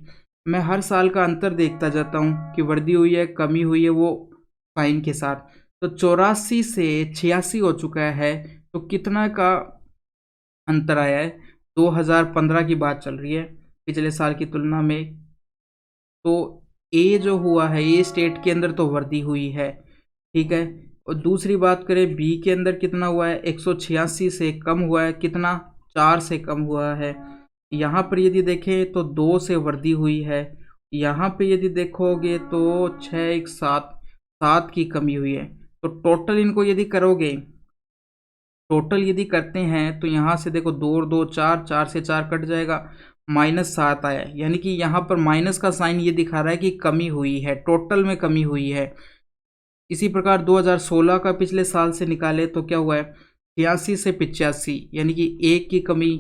मैं हर साल का अंतर देखता जाता हूँ कि वृद्धि हुई है कमी हुई है, वो साइन के साथ। तो 84 से 86 हो चुका है, तो कितना का अंतर आया है, 2015 की बात चल रही है पिछले साल की तुलना में। तो ए जो हुआ है, ए स्टेट के अंदर तो वृद्धि हुई है, ठीक है, और दूसरी बात करें बी के अंदर कितना हुआ है, 186 से कम हुआ है, कितना 4 से कम हुआ है। यहाँ पर यदि देखें तो 2 से वृद्धि हुई है। यहाँ पे यदि देखोगे तो 6 1 7 7 की कमी हुई है। तो टोटल इनको यदि करोगे, टोटल यदि करते हैं तो यहाँ से देखो 2 और 2 4, 4 से 4 कट जाएगा, -7 आया, यानी कि यहाँ पर माइनस का साइन ये दिखा रहा है कि कमी हुई है, टोटल में कमी हुई है। इसी प्रकार 2016 का पिछले साल से निकाले तो क्या हुआ है, 86 से 85, यानी कि 1 की कमी।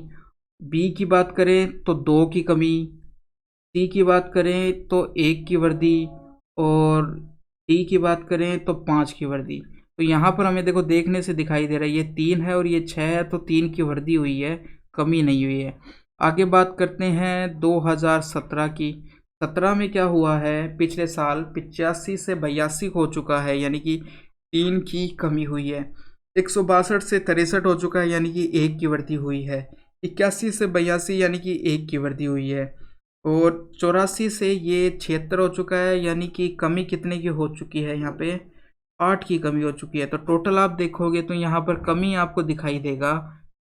बी की बात करें तो 2 की कमी, सी की बात करें तो 1 की वृद्धि, और डी की बात करें तो 5 की वृद्धि। तो यहाँ पर हमें देखो देखने से दिखाई दे रहा है ये 3 है और ये 6 है, तो 3 की वृद्धि हुई है, कमी नहीं हुई है। आगे बात करते हैं 2017 की। 17 में क्या हुआ है, पिछले साल 85 से 82 हो चुका है, यानी कि 3 की कमी हुई है। 162 से 63 हो चुका है, यानी कि 1 की वृद्धि हुई है। 81 से 82 यानी कि 1 की वृद्धि हुई है। और 84 से ये 76 हो चुका है, यानी कि कमी कितने की हो चुकी है, यहाँ पे 8 की कमी हो चुकी है। तो टोटल आप देखोगे तो यहाँ पर कमी आपको दिखाई देगा।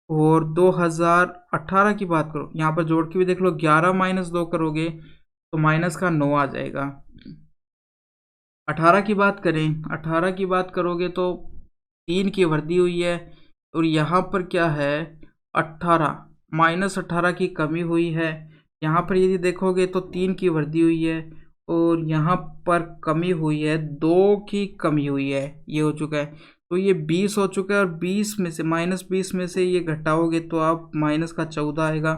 और 2018 की बात करो, यहाँ पर जोड़ के भी देख लो, 11 - 2 करोगे तो माइनस का 9 आ जाएगा। 18 की बात करें, 18 की बात करोगे तो 3 की वृद्धि हुई है। और यहाँ पर क्या है, 18 -18 की कमी हुई है। यहाँ पर यदि देखोगे तो 3 की वृद्धि हुई है, और यहाँ पर कमी हुई है, 2 की कमी हुई है, ये हो चुका है। तो ये 20 हो चुका है, और 20 में से -20 में से ये घटाओगे तो आप माइनस का 14 आएगा।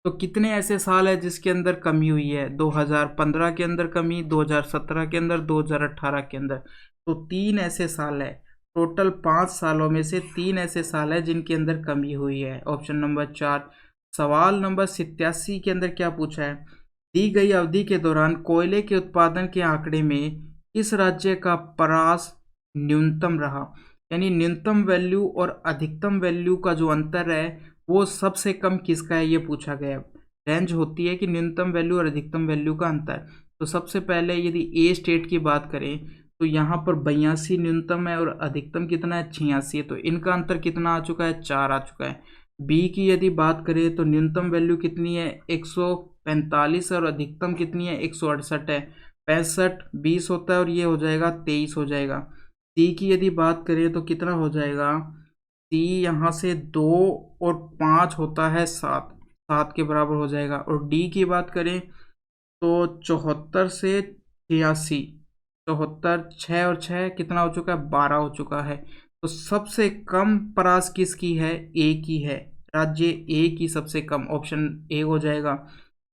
तो कितने ऐसे साल है जिसके अंदर कमी हुई है, 2015 के अंदर कमी, 2017 के अंदर, 2018 के अंदर। तो 3 ऐसे साल है, टोटल 5 सालों में से 3 ऐसे साल है जिनके अंदर कमी हुई है। Option number 4। सवाल नंबर 87 के अंदर क्या पूछा है, दी गई अवधि के दौरान कोयले के उत्पादन के आंकड़े में किस राज्य का परास न्यूनतम रहा, यानी न्यूनतम वैल्यू और अधिकतम वैल्यू का जो अंतर है वो सबसे कम किसका है, ये पूछा गया। रेंज होती है कि न्यूनतम वैल्यू और अधिकतम वैल्यू का अंतर। तो सबसे पहले यदि ए स्टेट की बात करें तो यहाँ पर 82 न्यूनतम है और अधिकतम कितना है, 86 है। तो इनका अंतर कितना आ चुका है, 4 आ चुका है। बी की यदि बात करें तो न्यूनतम वैल्यू कितनी है, 145 और अधिकतम कितनी है, 168 है। 65 20 होता है और ये हो जाएगा 23 हो जाएगा। सी की यदि बात करें तो कितना हो जाएगा, सी यहाँ से 2 और 5 होता है 7, 7 के बराबर हो जाएगा। और डी की बात करें तो 74 से 86, 74, 6 और 6 कितना हो चुका है, 12 हो चुका है। तो सबसे कम परास किसकी है, ए की है, राज्य ए की सबसे कम, ऑप्शन ए हो जाएगा।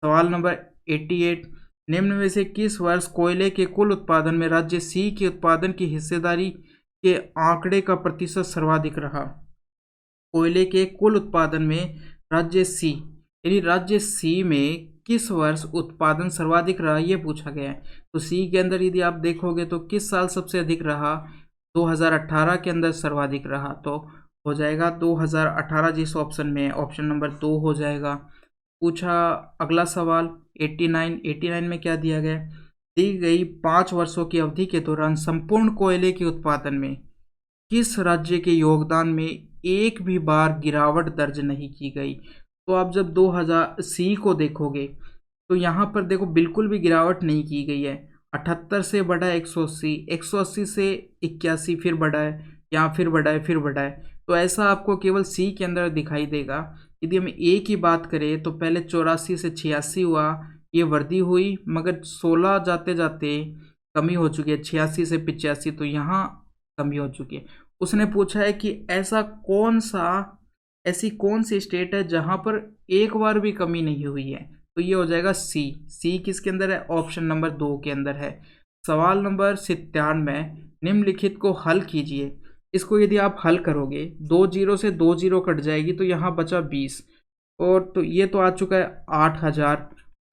सवाल नंबर 88, निम्न में से किस वर्ष कोयले के कुल उत्पादन में राज्य सी के उत्पादन की हिस्सेदारी के आंकड़े का प्रतिशत सर्वाधिक रहा। कोयले के कुल उत्पादन में राज्य सी, यानी राज्य सी में किस वर्ष उत्पादन सर्वाधिक रहा, ये पूछा गया है। तो सी के अंदर यदि आप देखोगे तो किस साल सबसे अधिक रहा, 2018 के अंदर सर्वाधिक रहा, तो हो जाएगा 2018 जिस ऑप्शन में है, ऑप्शन नंबर 2 हो जाएगा। पूछा अगला सवाल 89 में क्या दिया गया, दी गई 5 वर्षों की अवधि के दौरान संपूर्ण कोयले के उत्पादन में किस राज्य के योगदान में एक भी बार गिरावट दर्ज नहीं की गई। तो आप जब 2000 सी को देखोगे तो यहाँ पर देखो बिल्कुल भी गिरावट नहीं की गई है। 78 से बढ़ा है 180, 180 से 81 फिर बढ़ा है, यहाँ फिर बढ़ा है, फिर बढ़ा है। तो ऐसा आपको केवल सी के अंदर दिखाई देगा। यदि हम ए की बात करें तो पहले 84 से 86 हुआ, ये वृद्धि हुई, मगर 16 जाते जाते कमी हो चुकी है, 86 से 85, तो यहाँ कमी हो चुकी है। उसने पूछा है कि ऐसी कौन सी स्टेट है जहां पर एक बार भी कमी नहीं हुई है, तो ये हो जाएगा सी। सी किसके अंदर है, ऑप्शन नंबर 2 के अंदर है। सवाल नंबर 97, निम्नलिखित को हल कीजिए। इसको यदि आप हल करोगे, 2 जीरो से 2 जीरो कट जाएगी तो यहाँ बचा 20, और तो ये तो आ चुका है 8000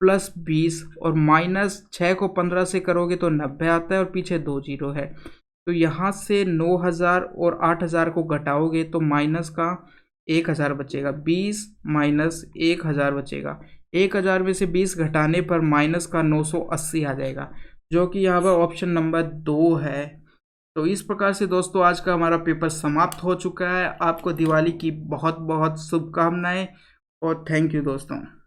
प्लस 20, और -6 को 15 से करोगे तो 90 आता है, और पीछे 2 जीरो है। तो यहाँ से 9000 और 8000 को घटाओगे तो माइनस का 1000 बचेगा, 20 माइनस 1000 बचेगा। 1000 में से 20 घटाने पर माइनस का 980 आ जाएगा, जो कि यहाँ पर ऑप्शन नंबर 2 है। तो इस प्रकार से दोस्तों आज का हमारा पेपर समाप्त हो चुका है। आपको दिवाली की बहुत बहुत शुभकामनाएं और थैंक यू दोस्तों।